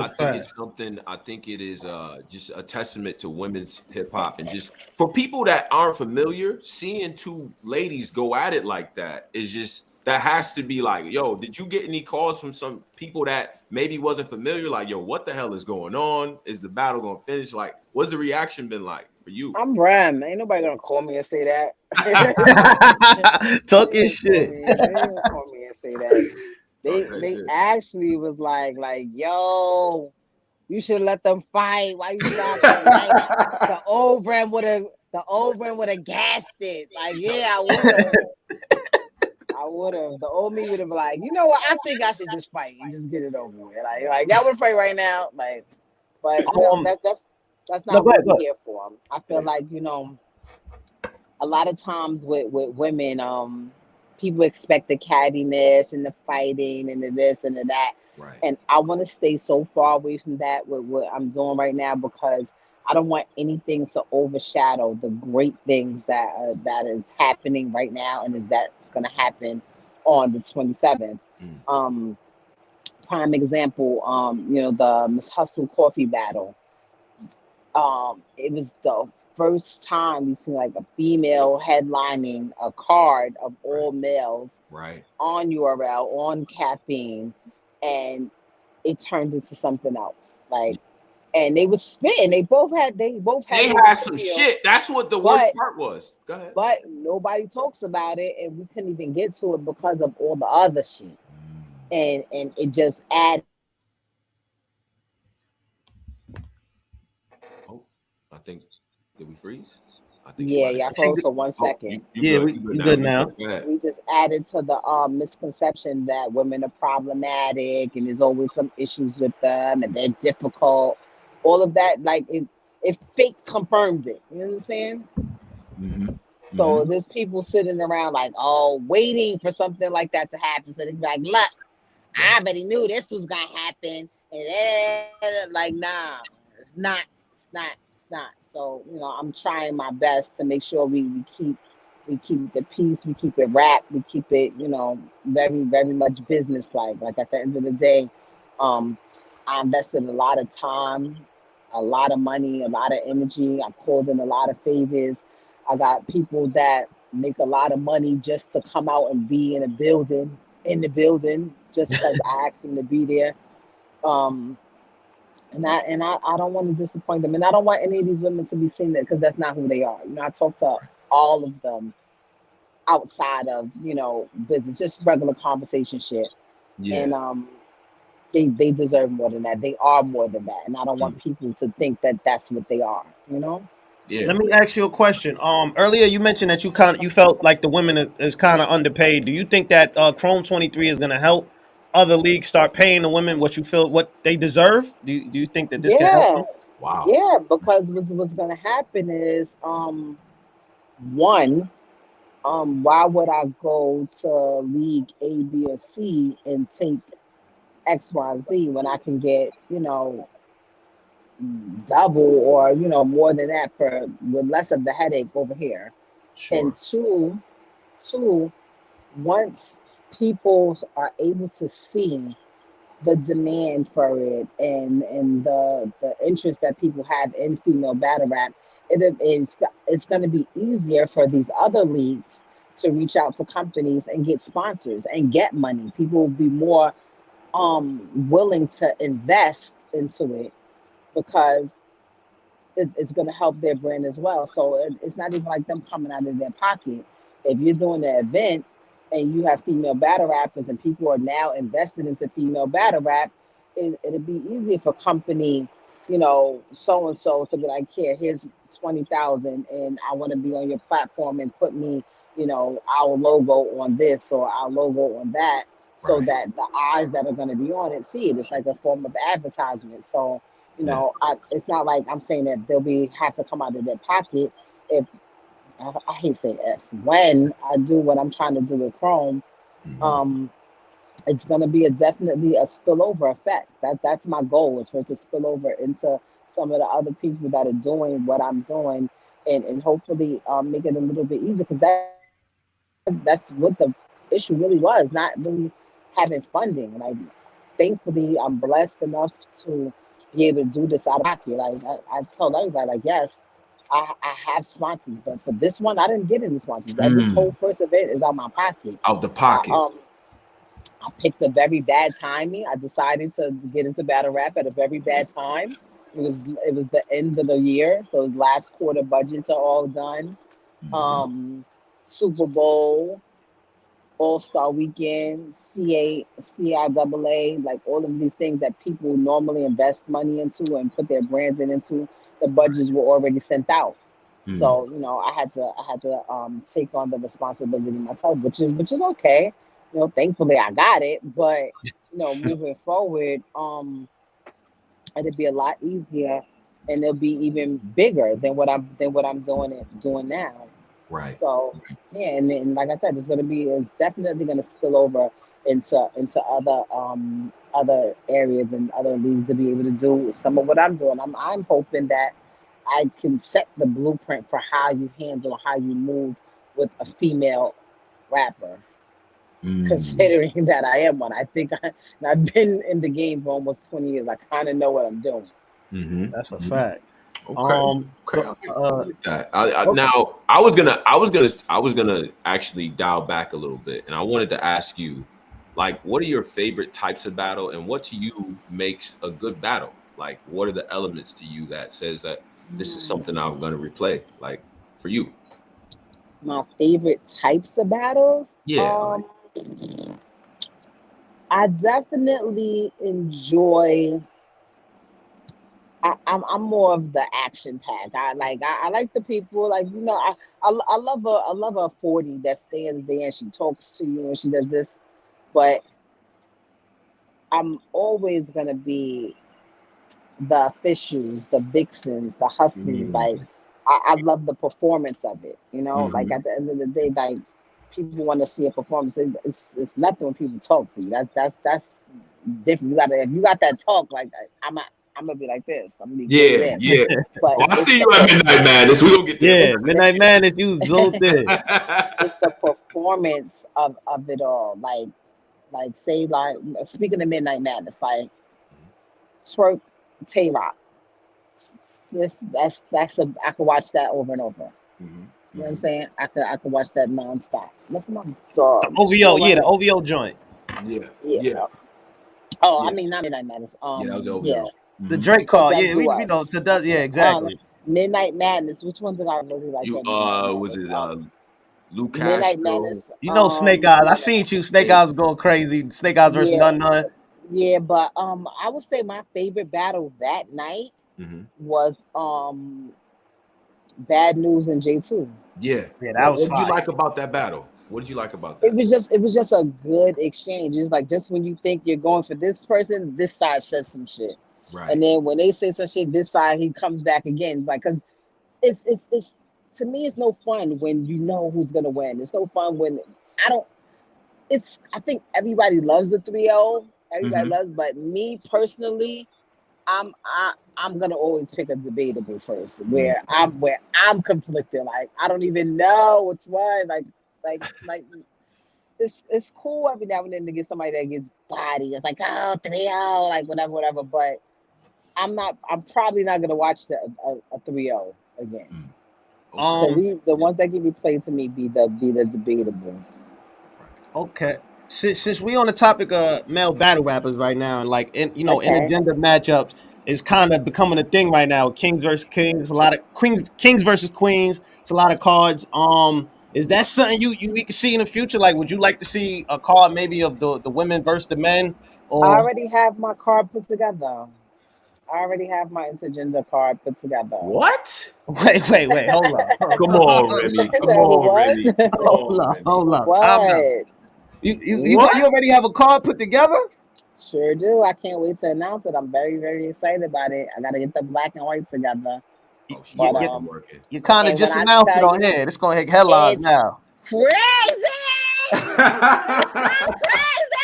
something. I think it is just a testament to women's hip hop, and just for people that aren't familiar, seeing two ladies go at it like that is just, that has to be like, yo, did you get any calls from some people that maybe wasn't familiar? Like, yo, what the hell is going on? Is the battle gonna finish? Like, what's the reaction been like for you? I'm Rem. Ain't nobody gonna call me and say that. Talking shit. They ain't gonna call me and say that. They actually was like, yo, you should let them fight. Why you stopping? Like, the old Bram would have gassed it. Like, yeah, I would have. The old me would have been like, you know what? I think I should just fight and just get it over with. Like y'all would fight right now. Like, but that's not what we're here for. I feel like, a lot of times with women, people expect the cattiness and the fighting and the this and the that. Right. And I want to stay so far away from that with what I'm doing right now, because I don't want anything to overshadow the great things that is happening right now, and that's going to happen on the 27th. Prime example, the Miss Hustle Coffee Battle. It was the first time we seen like a female headlining a card of all males on URL, on caffeine, and it turned into something else. Like, and they was spitting. They both had some shit. That's what the worst part was. Go ahead. But nobody talks about it, and we couldn't even get to it because of all the other shit. And it just added. Oh, I think, did we freeze? I think y'all froze for 1 second. You good now. We just added to the misconception that women are problematic and there's always some issues with them and they're difficult. All of that, like it fake confirmed it. You understand? So there's people sitting around like, waiting for something like that to happen. So they're like, look, I already knew this was gonna happen. And like, nah, it's not. So, I'm trying my best to make sure we keep the peace, we keep it rap, we keep it, very, very much business-like. Like at the end of the day, I invested a lot of time, a lot of money, a lot of energy. I called in a lot of favors. I got people that make a lot of money just to come out and be in the building, just because I asked them to be there. And I don't want to disappoint them. And I don't want any of these women to be seen there, because that's not who they are. I talk to all of them outside of, business, just regular conversation shit. Yeah. And they deserve more than that. They are more than that. And I don't want people to think that that's what they are, Yeah. Let me ask you a question. Earlier you mentioned that you felt like the women is kind of underpaid. Do you think that Chrome23 is going to help other leagues start paying the women what they deserve? Do you think that this can help them? Wow. Yeah, because what's going to happen is, one, why would I go to league A, B, or C and take X, Y, Z when I can get, double or, more than that with less of the headache over here. Sure. And two, once people are able to see the demand for it and the interest that people have in female battle rap, it's going to be easier for these other leagues to reach out to companies and get sponsors and get money. People will be more willing to invest into it because it's going to help their brand as well. So it's not even like them coming out of their pocket. If you're doing an event and you have female battle rappers and people are now invested into female battle rap, it'll be easier for company, so and so to be like, here, here's 20,000, and I want to be on your platform and put me, our logo on this or our logo on that, so that the eyes that are going to be on it see it. It's like a form of advertisement. So it's not like I'm saying that they'll have to come out of their pocket. If I hate saying if, when I do what I'm trying to do with Chrome, it's going to be definitely a spillover effect. That's my goal, is for it to spill over into some of the other people that are doing what I'm doing, and hopefully make it a little bit easier, because that's what the issue really was, not really having funding. Like, thankfully, I'm blessed enough to be able to do this out of pocket. Like, I told everybody, like, yes, I have sponsors, but for this one, I didn't get any sponsors. This whole first event is out my pocket. Out the pocket. I picked a very bad timing. I decided to get into battle rap at a very bad time. It was the end of the year, so it was last quarter. Budgets are all done. Super Bowl, All-Star Weekend, CIAA, like all of these things that people normally invest money into and put their brands into, the budgets were already sent out. So I had to take on the responsibility myself, which is okay. Thankfully I got it, but moving forward, it'll be a lot easier, and it'll be even bigger than what I'm doing now. Right. So yeah, and then, like I said, it's definitely gonna spill over into other areas and other leagues to be able to do some of what I'm doing. I'm hoping that I can set the blueprint for how you handle, how you move with a female rapper. Considering that I am one, I think I've been in the game for almost 20 years. I kind of know what I'm doing. That's a fact. Okay. Now I was gonna actually dial back a little bit, and I wanted to ask you, like, what are your favorite types of battle, and what to you makes a good battle? Like, what are the elements to you that says that this is something I'm gonna replay? Like, for you, my favorite types of battles. Yeah. I definitely enjoy. I'm more of the action pack. I like the people, like, I love a 40 that stands there and she talks to you and she does this, but I'm always gonna be the officials, the vixens, the hustlers. Like, I love the performance of it. Like, at the end of the day, like, people want to see a performance. It's nothing when people talk to you. That's different. If you got that talk, like, I'm gonna be like this. I'm gonna be yeah. But I see you at Midnight Madness. We gonna get there. Yeah, Midnight Madness. You so there. It's the performance of it all. Like say, like, speaking of Midnight Madness, like Twerk, Tay-Rock. I could watch that over and over. You know what I'm saying? I could watch that nonstop. Look at my dog. The OVO, the OVO joint. Yeah. Oh, I mean, not Midnight Madness. That was OVO. The Drake call, exactly. Midnight Madness. Which one did I really like? Was it Luke Castro? Midnight Madness. Snake Eyes. I seen you. Snake Eyes go crazy. Snake Eyes versus None. Yeah, but I would say my favorite battle that night was Bad News and J2. Yeah, that was. What did you like about that battle? What did you like about that? It was just a good exchange. It's like, just when you think you're going for this person, this side says some shit. Right. And then when they say some shit, this side, he comes back again. It's like, because it's to me, it's no fun when you know who's gonna win. It's no fun when I think everybody loves the 3-0. Everybody loves, but me personally, I'm gonna always pick a debatable first, where I'm conflicted. Like, I don't even know which one. Like it's cool every now and then to get somebody that gets body. It's like, oh, 3-0, like whatever. But I'm probably not gonna watch a 3-0 again. The ones that get replayed to me be the debateables. Okay. Since we on the topic of male battle rappers right now, and like intergender matchups is kind of becoming a thing right now. Kings versus kings, a lot of kings versus queens. It's a lot of cards. Is that something we can see in the future? Like, would you like to see a card maybe of the women versus the men? I Or already have my card put together. I already have my intergender card put together. What? wait, hold on. Come on, Remy. Come on, Remy. Hold on. What? Time out. You already have a card put together? Sure do. I can't wait to announce it. I'm very, very excited about it. I gotta get the black and white together. Oh, she's But working. You kind of just announced it on here. It's gonna hit headlines now. Crazy! It's so crazy!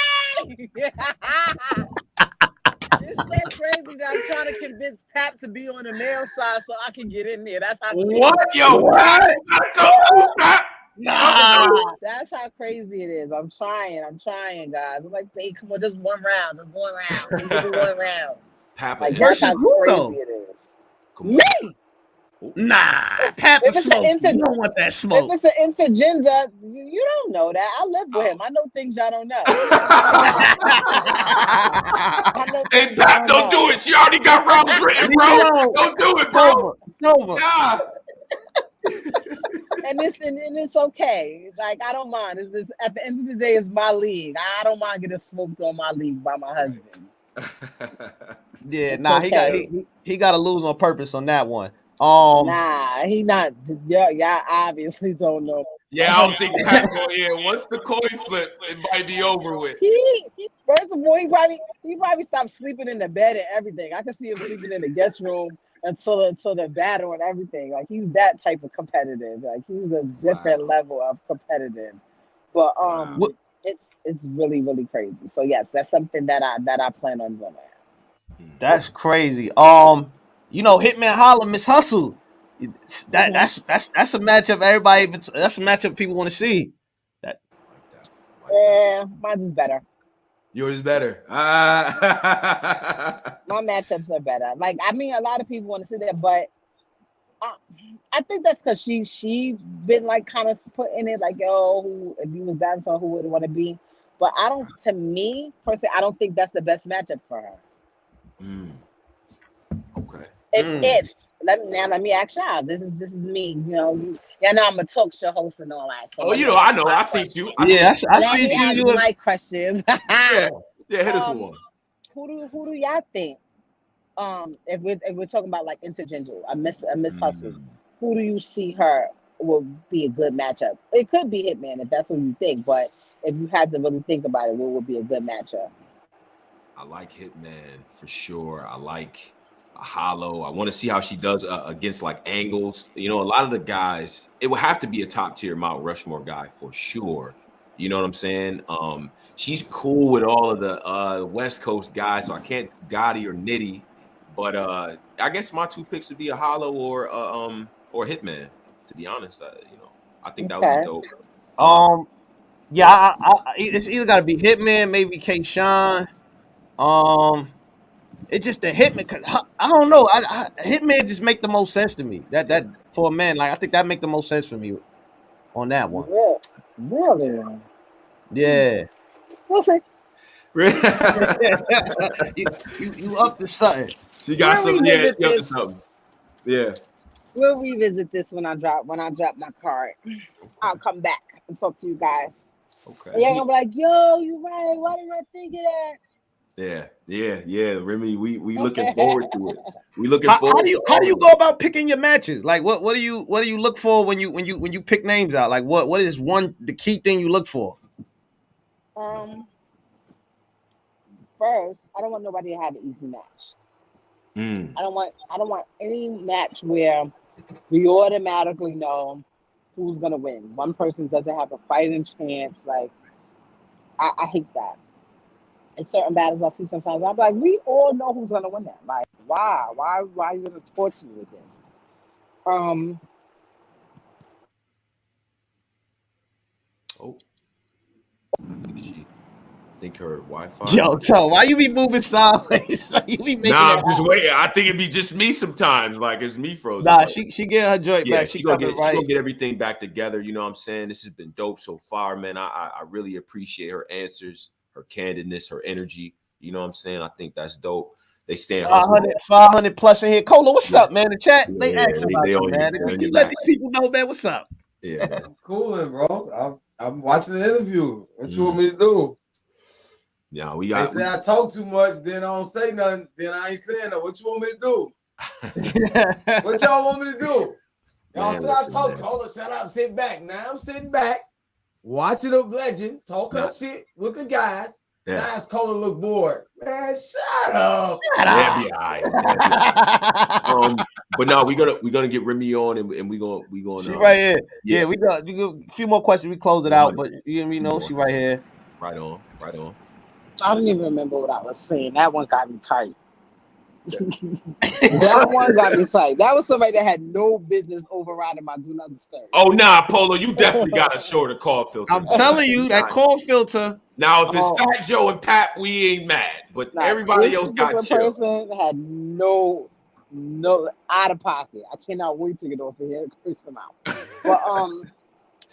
It's so crazy that I'm trying to convince Pap to be on the male side so I can get in there. That's how crazy. What? Yo, what? Nah. That's how crazy it is. I'm trying, guys. I'm like, hey, come on, just one round. Just give me one round. Papa, like, that's how crazy it is. Me! Nah, Papa smoke. You don't want that smoke. If it's an intergender, you don't know that. I live with him. I know things y'all don't know. Hey, Pap, don't do it. She already got rounds written, bro. Don't do it, bro. Over. Nah. And it's okay. Like, I don't mind. It's just, at the end of the day, it's my league. I don't mind getting smoked on my league by my husband. Yeah, it's nah, okay. he got to lose on purpose on that one. Nah, he not. Y'all obviously don't know. Yeah, I don't think Pat going in. Once the coin flip, it might be over with. First of all, he probably stopped sleeping in the bed and everything. I can see him sleeping in the guest room until the battle and everything. Like, he's that type of competitive. Like, he's a different level of competitive. But it's really, really crazy. So yes, that's something that I plan on doing. That's crazy. Hitman Holla, Miss Hustle. That's a matchup everybody. That's a matchup people want to see. Yeah, mine's is better. Yours is better. My matchups are better. Like, I mean, a lot of people want to see that, but I think that's because she been like kind of put in it, like, yo, if you was that song, who would it want to be? But to me personally, I don't think that's the best matchup for her. Okay. If let me ask y'all. This is me. Y'all know I'm a talk show host and all that. So I know. I see you. I see you. You my questions. Yeah, hit us with one. Who do y'all think? If we're talking about like intergender, a Miss Hustle, who do you see her will be a good matchup? It could be Hitman if that's what you think, but if you had to really think about it, what would be a good matchup? I like Hitman for sure. I like a Hollow. I want to see how she does against like angles. A lot of the guys, it would have to be a top tier Mount Rushmore guy for sure. You know what I'm saying? She's cool with all of the West Coast guys, so I can't Gotti or Nitty. But I guess my two picks would be a Hollow or Hitman. To be honest, I think that would be dope. Yeah, it's either got to be Hitman, maybe K-Shine. It's just the Hitman. Cause I don't know. Hitman just make the most sense to me. That for a man, like I think that make the most sense for me on that one. Really? Yeah. We'll see. you up to something? She got something. Yeah, she up to something. Yeah. We'll revisit this when I drop my card. Okay. I'll come back and talk to you guys. Okay. And you're gonna be like, yo, you right. Why did I think of that? Yeah. Remy, we looking forward to it. We looking forward. How do you go about picking your matches? Like, what do you look for when you pick names out? Like, what is the key thing you look for? First, I don't want nobody to have an easy match. I don't want any match where we automatically know who's gonna win. One person doesn't have a fighting chance. Like, I hate that. In certain battles I see sometimes, I'm like, we all know who's gonna win that. Like, why are you gonna torture me with this? I think her Wi-Fi. Yo, Toe, why you be moving sideways? You be making Nah, that. I'm just waiting. I think it'd be just me sometimes. Like it's me frozen. Nah, but she get her joint yeah, back. She gonna get everything back together. You know what I'm saying? This has been dope so far, man. I really appreciate her answers, her candidness, her energy. You know what I'm saying? I think that's dope. They stand hustle. 500 plus in here. Cola, what's up, man? The chat, they Yeah, asking about they you, on man. you, man. You let these people know, man. What's up? Yeah, man. I'm cooling, bro. I'm watching the interview. What you want me to do? Yeah, They say I talk too much, then I don't say nothing, then I ain't saying that. What you want me to do? What y'all want me to do? Y'all said I talk, Cola, shut up, sit back. Now I'm sitting back, watching a legend, talk her shit with the guys. Yeah. Now it's Cola look bored. Man, shut up. Yeah, be all right. But no, we're gonna get Remy on and we gonna she right here. Yeah, we got a few more questions. We close it out, but you know she right here. Right on. I don't even remember what I was saying. That one got me tight. That one got me tight. That was somebody that had no business overriding my do not disturb. Oh nah, Polo, you definitely got to show the call filter. I'm telling you, that call filter. Now, if it's Fat Joe and Pat, we ain't mad, but everybody else got chill. This person had no out of pocket. I cannot wait to get off of here and curse them out. But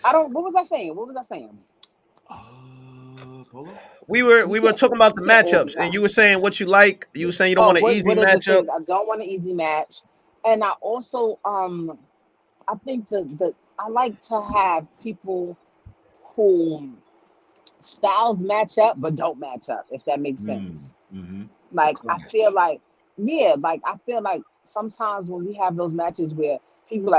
I don't. What was I saying? Polo? We were talking about the matchups, and you were saying what you like. You were saying you don't want an easy matchup. I don't want an easy match, and I also I think I like to have people who styles match up but don't match up, if that makes sense. Mm-hmm. Like I feel like sometimes when we have those matches where people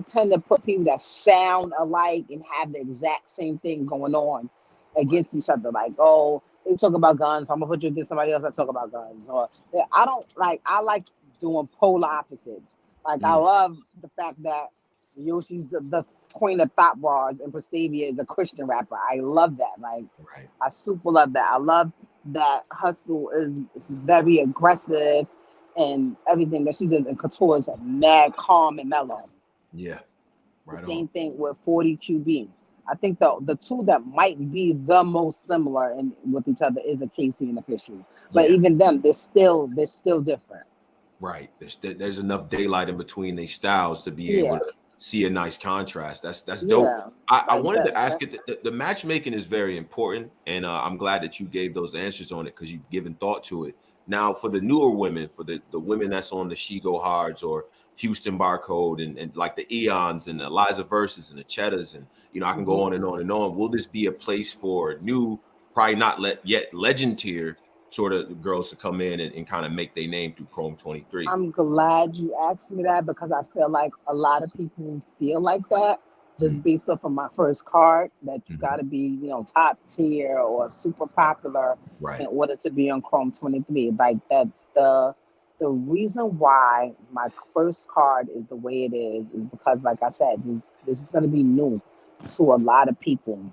tend to put people that sound alike and have the exact same thing going on against each other. Like, oh, they talk about guns, I'm gonna put you against somebody else that talk about guns. Or I like doing polar opposites. Like I love the fact that Yoshi's the queen of thought bars and Prestavia is a Christian rapper. I love that. Like I super love that. I love that Hustle is very aggressive and everything that she does, and Couture is mad calm and mellow. Yeah. The same thing with 40 QB. I think the two that might be the most similar with each other is a Casey and a Fishy. But even them, they're still different. Right. There's enough daylight in between these styles to be able to see a nice contrast. That's dope. Yeah, I wanted to ask it. The matchmaking is very important, and I'm glad that you gave those answers on it because you've given thought to it. Now, for the newer women, for the women that's on the She Go Hards or Houston Barcode and like the Eons and the Eliza Verses and the Cheddars, and I can go on and on and on. Will this be a place for new, probably not yet legend tier sort of girls to come in and kind of make their name through Chrome23? I'm glad you asked me that because I feel like a lot of people feel like that just based off of my first card that you got to be, top tier or super popular in order to be on Chrome23. Like that, the reason why my first card is the way it is because, like I said, this is going to be new to a lot of people.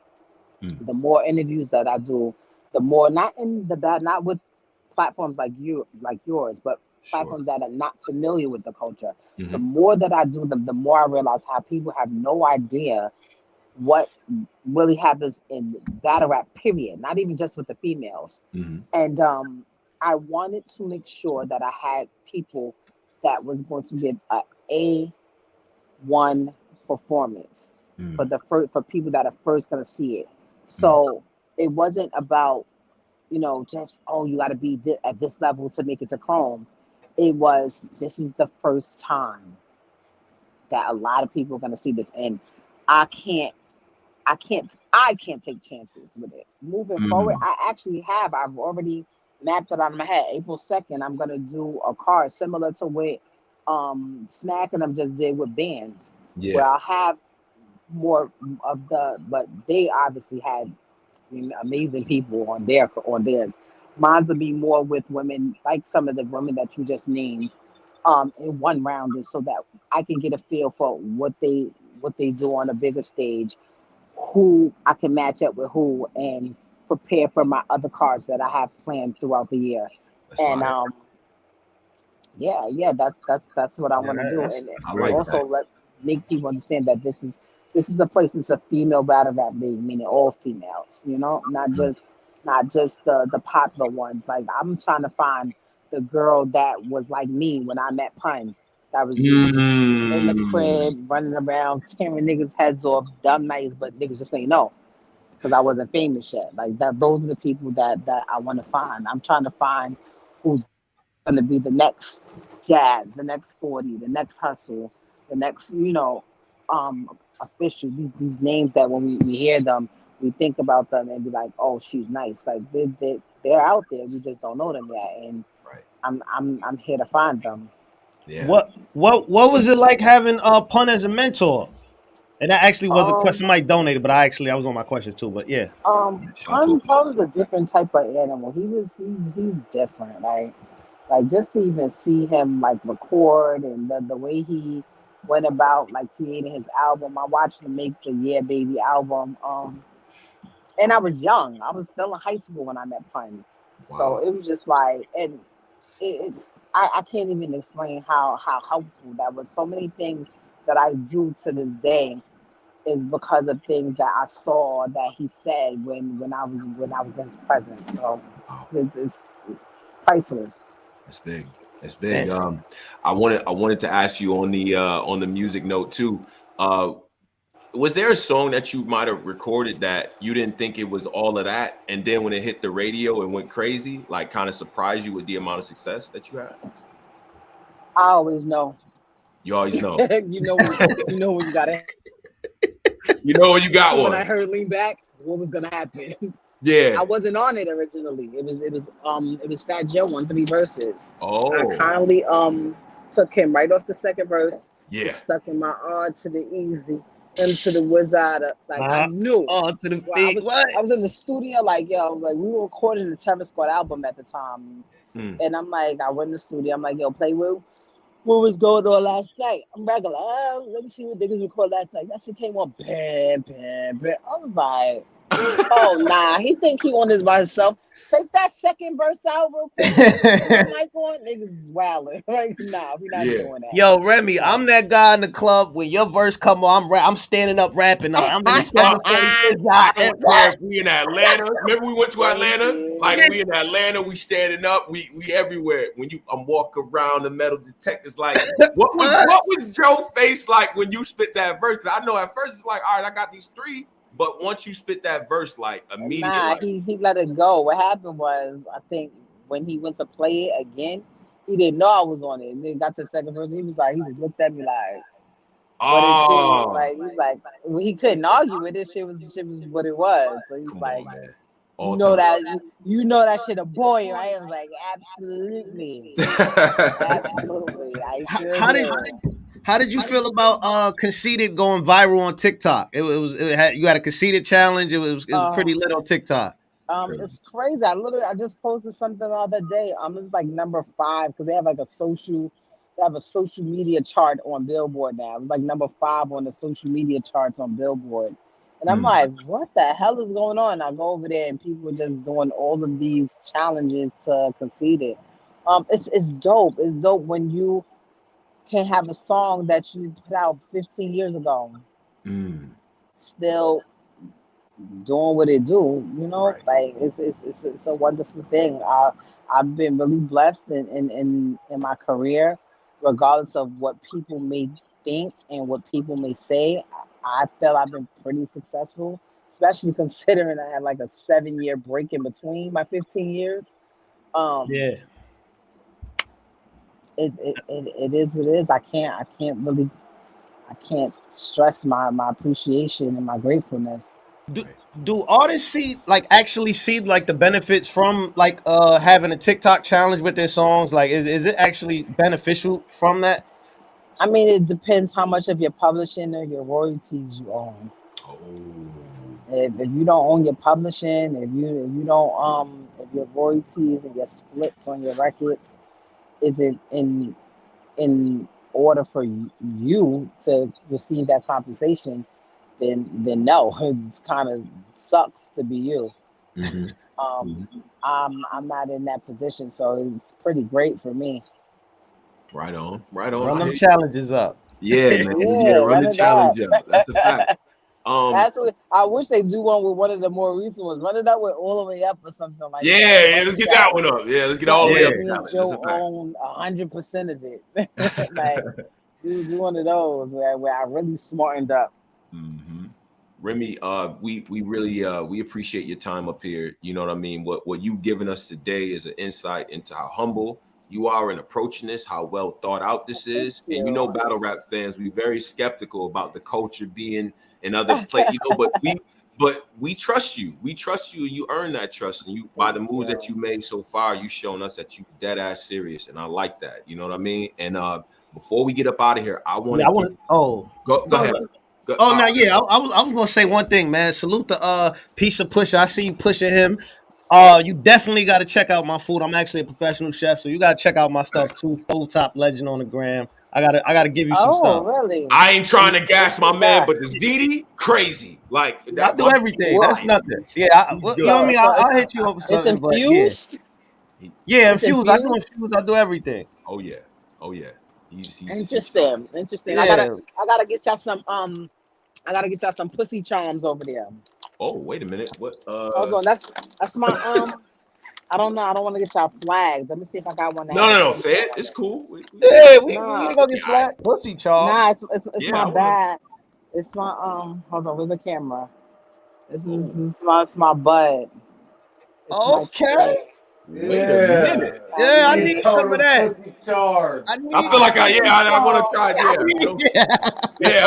The more interviews that I do, the more not with platforms like yours, but platforms that are not familiar with the culture. The more that I do them, the more I realize how people have no idea what really happens in battle rap, period. Not even just with the females. And I wanted to make sure that I had people that was going to give a A1 performance for people that are first going to see it. So it wasn't about just, you got to be at this level to make it to Chrome. It was, this is the first time that a lot of people are going to see this, and I can't take chances with it. Moving forward, I've already mapped it out in my head. April 2nd, I'm going to do a card similar to what Smack and them just did with bands, where I'll have more of but they obviously had amazing people on theirs. Mine will be more with women, like some of the women that you just named, in one round, is so that I can get a feel for what they do on a bigger stage, who I can match up with who, and prepare for my other cards that I have planned throughout the year. That's what I want to do. And I like also that. make people understand that this is a place. It's a female battle rap league, meaning all females. Not just the popular ones. Like I'm trying to find the girl that was like me when I met Pun. That was just in the crib, running around, tearing niggas' heads off, dumb nights, but niggas just ain't know because I wasn't famous yet. Like that, those are the people that I want to find. I'm trying to find who's going to be the next Jazz, the next 40, the next Hustle, the next, official. These names that when we hear them, we think about them and be like, oh, she's nice. Like they're out there. We just don't know them yet, and Right. I'm here to find them. Yeah. What was it like having Pun as a mentor? And that actually was a question somebody donated, but I was on my question too. But yeah. Pun was a different type of animal. He's different. Like just to even see him like record and the way he went about like creating his album. I watched him make the Yeah Baby album. And I was young. I was still in high school when I met Pun. Wow. So it was just like, and I can't even explain how helpful that was. So many things that I do to this day is because of things that I saw that he said when I was in his presence. So it's priceless. That's big. That's big. I wanted to ask you on the music note too. Was there a song that you might have recorded that you didn't think it was all of that, and then when it hit the radio and went crazy, like kind of surprised you with the amount of success that you had? I always know. You always know. you know when you got it. You know when you got one. When I heard Lean Back, what was gonna happen? Yeah. I wasn't on it originally. It was Fat Joe on 3 verses. Oh. I kindly took him right off the second verse. Yeah. Stuck in my R to the easy, M to the wizard. Like I knew. To the feet. I was in the studio like we were recording the Terror Squad album at the time. And I'm like, I went in the studio, I'm like, yo, play what was going on last night? I'm regular. Let me see what niggas recorded last night. That shit came on bam, bam, bam. I was like, oh nah, he think he on this by himself. Take that second verse out real quick. Put the mic on, niggas is wilding. Like, nah, we not doing that. Yo, Remy, I'm that guy in the club when your verse come on. I'm standing up rapping. I'm in the 746. I don't care if we in Atlanta. Remember we went to Atlanta? Like we in Atlanta, we standing up, we everywhere. When I'm walking around the metal detectors, like what was Joe's face like when you spit that verse? I know at first it's like, all right, I got these 3. But once you spit that verse, like immediately, nah, he let it go. What happened was, I think when he went to play it again, he didn't know I was on it. And then got to the second verse, he just looked at me like, oh, like he's like, well, he couldn't argue with it. Shit was what it was. So he's like, you know that shit a boy, right? I was like, absolutely, absolutely. I sure did. How did you feel about Conceited going viral on TikTok? You had a Conceited challenge. It was pretty lit on TikTok. It's crazy. I just posted something the other day. It was like number 5 because they have a social media chart on Billboard now. It was like number 5 on the social media charts on Billboard. And I'm like, what the hell is going on? I go over there and people are just doing all of these challenges to Conceited. It's dope. It's dope when you can have a song that you put out 15 years ago, still doing what it do, right. Like it's a wonderful thing. I've been really blessed in my career, regardless of what people may think and what people may say. I feel I've been pretty successful, especially considering I had like a 7-year break in between my 15 years. It is what it is. I can't stress my appreciation and my gratefulness. Do artists actually see the benefits from having a TikTok challenge with their songs? Like, is it actually beneficial from that? I mean, it depends how much of your publishing or your royalties you own. If you don't own your publishing, if you don't if your royalties and your splits on your records isn't in order for you to receive that compensation, then no, it kind of sucks to be you. I'm not in that position, so it's pretty great for me. Right on. Run them challenges up. Yeah, man. Yeah, Yeah, run run the it up. challenge up. That's a fact. That's what I wish they do one with one of the more recent ones. Run it up with all the way up or something like Yeah, that. yeah, let's get that one up. Yeah, let's get all the way up. Me and Challenge. That's a Joe fact. own 100% of it. Like, do one of those where I really smartened up. Mm-hmm. Remy, we really we appreciate your time up here. You know what I mean? What you've given us today is an insight into how humble you are in approaching this, how well thought out this is. And you know, battle rap fans, we're very skeptical about the culture being in other places, but we trust you. We trust you. You earn that trust. And you by the moves that you made so far, you've shown us that you dead ass serious. And I like that. You know what I mean? And before we get up out of here, I want to go ahead. No, yeah, I was gonna say one thing, man. Salute the piece of pusher. I see you pushing him. You definitely got to check out my food. I'm actually a professional chef, so you got to check out my stuff too. Stove Top Legend on the gram. I gotta give you some stuff. Really? I ain't trying to gas my man, but the ZD crazy. Like I do everything. That's nothing. Yeah, you know what I mean. I'll hit you up with something. It's infused. But yeah, infused. I do infused. I do everything. Oh yeah. He's Interesting. Yeah. I gotta get y'all some I gotta get y'all some pussy charms over there. Oh, wait a minute. What hold on, that's my I don't know. I don't want to get y'all flags. Let me see if I got one. No. Say it. It's cool. We ain't gonna get flagged. Pussy charm. Nah, it's my bad. It's my hold on, where's the camera? This is my butt. Okay. Wait a minute. Yeah, I need some of that. I feel like I want to try it. Yeah.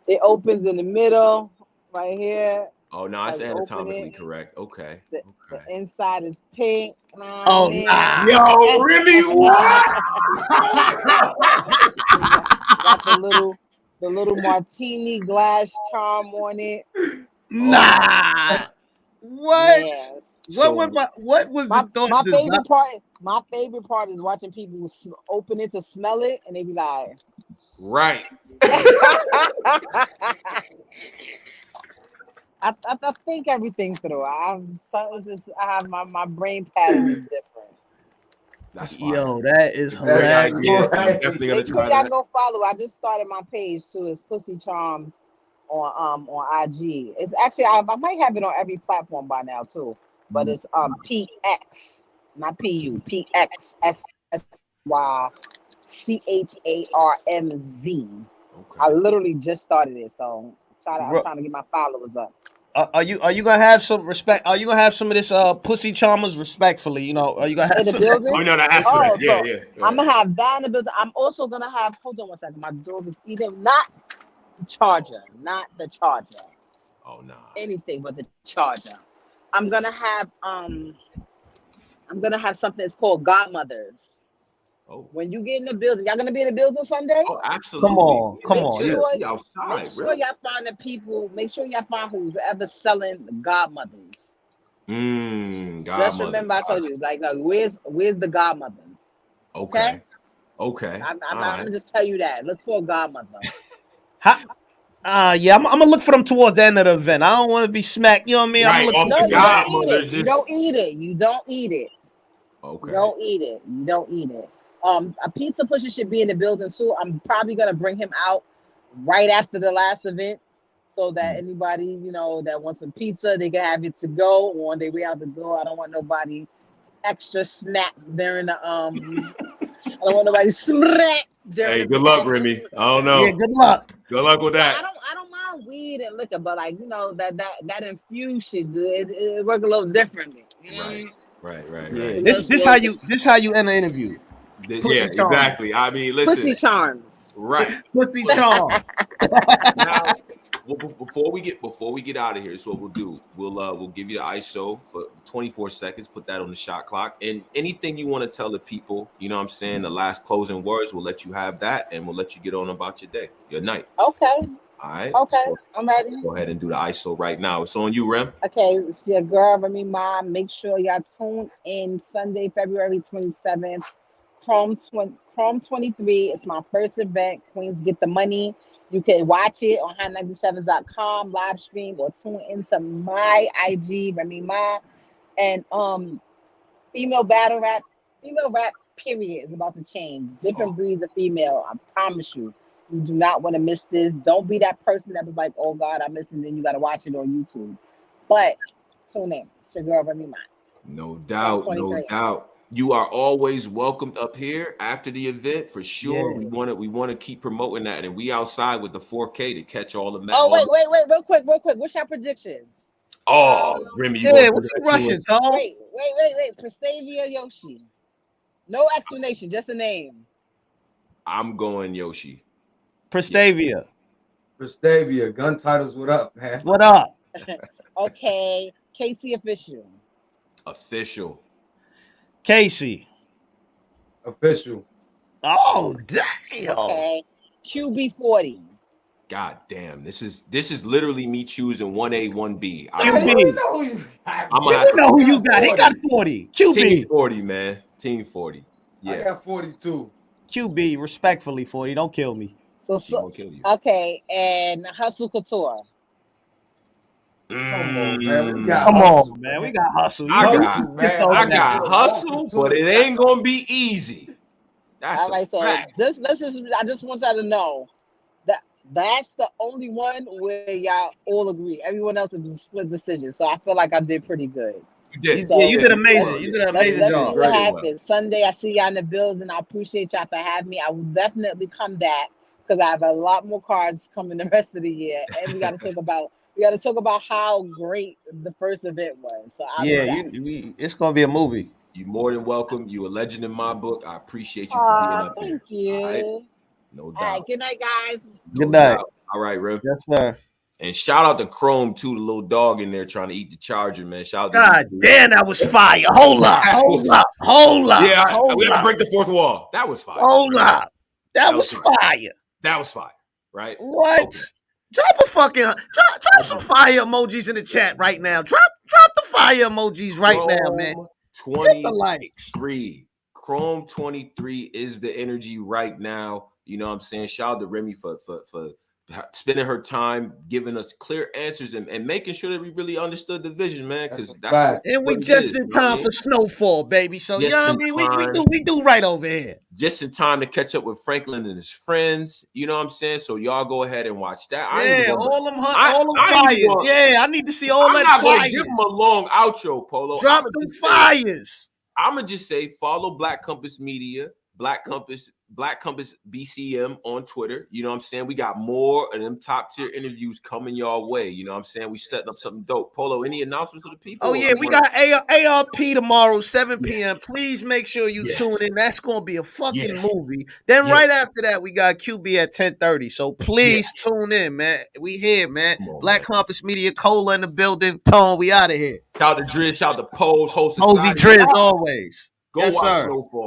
It opens in the middle, right here. Oh no, it's anatomically correct. Okay. The inside is pink. Oh nah. Yo, Remy, what? Got the little martini glass charm on it. Nah. What? Yes. What was the thought? My favorite part is watching people open it to smell it, and they be like, right. I think everything through. I have my brain pattern is different. That's fine. Yo, that is hilarious. Make sure y'all go follow. I just started my page too. It's Pussy Charms on IG. It's actually I might have it on every platform by now too. But it's PX, not PU, PXSSYCHARMZ. Okay. I literally just started it, so I'm trying to get my followers up. Are you gonna have some respect? Are you gonna have some of this pussy charmers respectfully? You know, are you gonna have in the building? Oh no, that's for that. Yeah. I'm gonna have that in the building. I'm also gonna have. Hold on one second. My dog is eating. Not the charger. Oh no. Anything but the charger. I'm gonna have something that's called Godmothers. Oh. When you get in the building, y'all gonna be in the building Sunday? Oh, absolutely. Come on. Outside, make sure y'all find the people. Make sure y'all find who's ever selling the Godmothers. Godmothers. Just remember, I told you, like, where's the Godmothers? Okay. I'm gonna just tell you that. Look for a Godmother. Yeah, I'm gonna look for them towards the end of the event. I don't want to be smacked. You know what I mean? Right, I'm off the Godmothers. You don't eat it. You don't eat it. Okay. You don't eat it. A pizza pusher should be in the building too. I'm probably gonna bring him out right after the last event, so that anybody that wants some pizza, they can have it to go on their way out the door. I don't want nobody extra snack during the I don't want nobody smack during. Hey, good luck, Remy. I don't know. Yeah, good luck. Good luck with that. I don't mind weed and liquor, but that infused shit do it work a little differently. Right. Yeah. This how you end the interview. Yeah, exactly. I mean, listen. Pussy charms. Right. Pussy charm. Now, before we get out of here, so what we'll do, we'll give you the ISO for 24 seconds, put that on the shot clock, and anything you want to tell the people, you know what I'm saying, the last closing words, we'll let you have that, and we'll let you get on about your day, your night. Okay. All right. Okay, so I'm ready. Go ahead and do the ISO right now. It's on you, Rem. Okay, it's your girl, Remy Ma. Make sure y'all tune in Sunday, February 27th. Chrome23. It's my first event. Queens Get the Money. You can watch it on high97.com, live stream, or tune into my IG, Remy Ma. And female rap, period, is about to change. Different breeds of female, I promise you. You do not want to miss this. Don't be that person that was like, oh God, I missed it, and then you got to watch it on YouTube. But tune in. It's your girl, Remy Ma. No doubt, no doubt. You are always welcomed up here after the event for sure. Yeah. We want to keep promoting that, and we outside with the 4K to catch all the. Oh wait, real quick. What's your predictions? Oh, Remy, yeah, what you rushing, Tom? Wait. Prestavia Yoshi. No explanation, just a name. I'm going Yoshi. Prestavia. Prestavia. Gun titles, what up, man? What up? Okay. Casey Official. Casey. Official. Oh, damn. Okay. QB40. God damn. This is literally me choosing 1A, 1B. QB. We know who you got. I'm We know who you got. He got 40. QB. Team 40, man. Team 40. Yeah. I got 42. QB, respectfully, 40. Don't kill me. So won't kill you. Okay, and Hustle Couture. Come on, man. We got Come hustle, on, man. We got hustle. I got hustle, but it ain't gonna be easy. That's all right. So I just want y'all to know that that's the only one where y'all all agree. Everyone else is a split decision. So I feel like I did pretty good. You did. So, you did amazing. You did an amazing let's job. see what happens. Sunday, I see y'all in the building. I appreciate y'all for having me. I will definitely come back because I have a lot more cards coming the rest of the year, and we got to talk about how great the first event was. So it's gonna be a movie. You're more than welcome. You're a legend in my book. I appreciate you for being up thank here. you. All right? No doubt. All right, good night, guys. Good night. All right, Rem. Yes, sir. And shout out to Chrome too, the little dog in there trying to eat the charger, man. Shout out to God damn, that was fire. Hold up. Yeah, we have to break the fourth wall. That was fire. Hold up. That was fire. That was fire, right? What? Okay. Drop some fire emojis in the chat right now. Drop the fire emojis right now, man. 23. Chrome23 is the energy right now. You know what I'm saying? Shout out to Remy for spending her time giving us clear answers and making sure that we really understood the vision, man. Because that's and we just in time for snowfall, baby. So you know what I mean? We do right over here. Just in time to catch up with Franklin and his friends. You know what I'm saying? So y'all go ahead and watch that. All them fires. I need to see all that fires. I'm not gonna give them a long outro, Polo. Drop them fires. I'm gonna just say follow Black Compass Media, Black Compass BCM on Twitter. You know what I'm saying? We got more of them top tier interviews coming your way. You know what I'm saying? We setting up something dope. Polo, any announcements of the people? Oh yeah, we got ARP tomorrow, 7 p.m. Please make sure you tune in. That's gonna be a fucking movie. Then right after that, we got QB at 10:30. So please tune in, man. We here, man. Black Compass Media, Cola in the building. Tone, we out of here. Shout out to Driz, shout out to Pose, host Posey Driz always. Go watch Snowfall.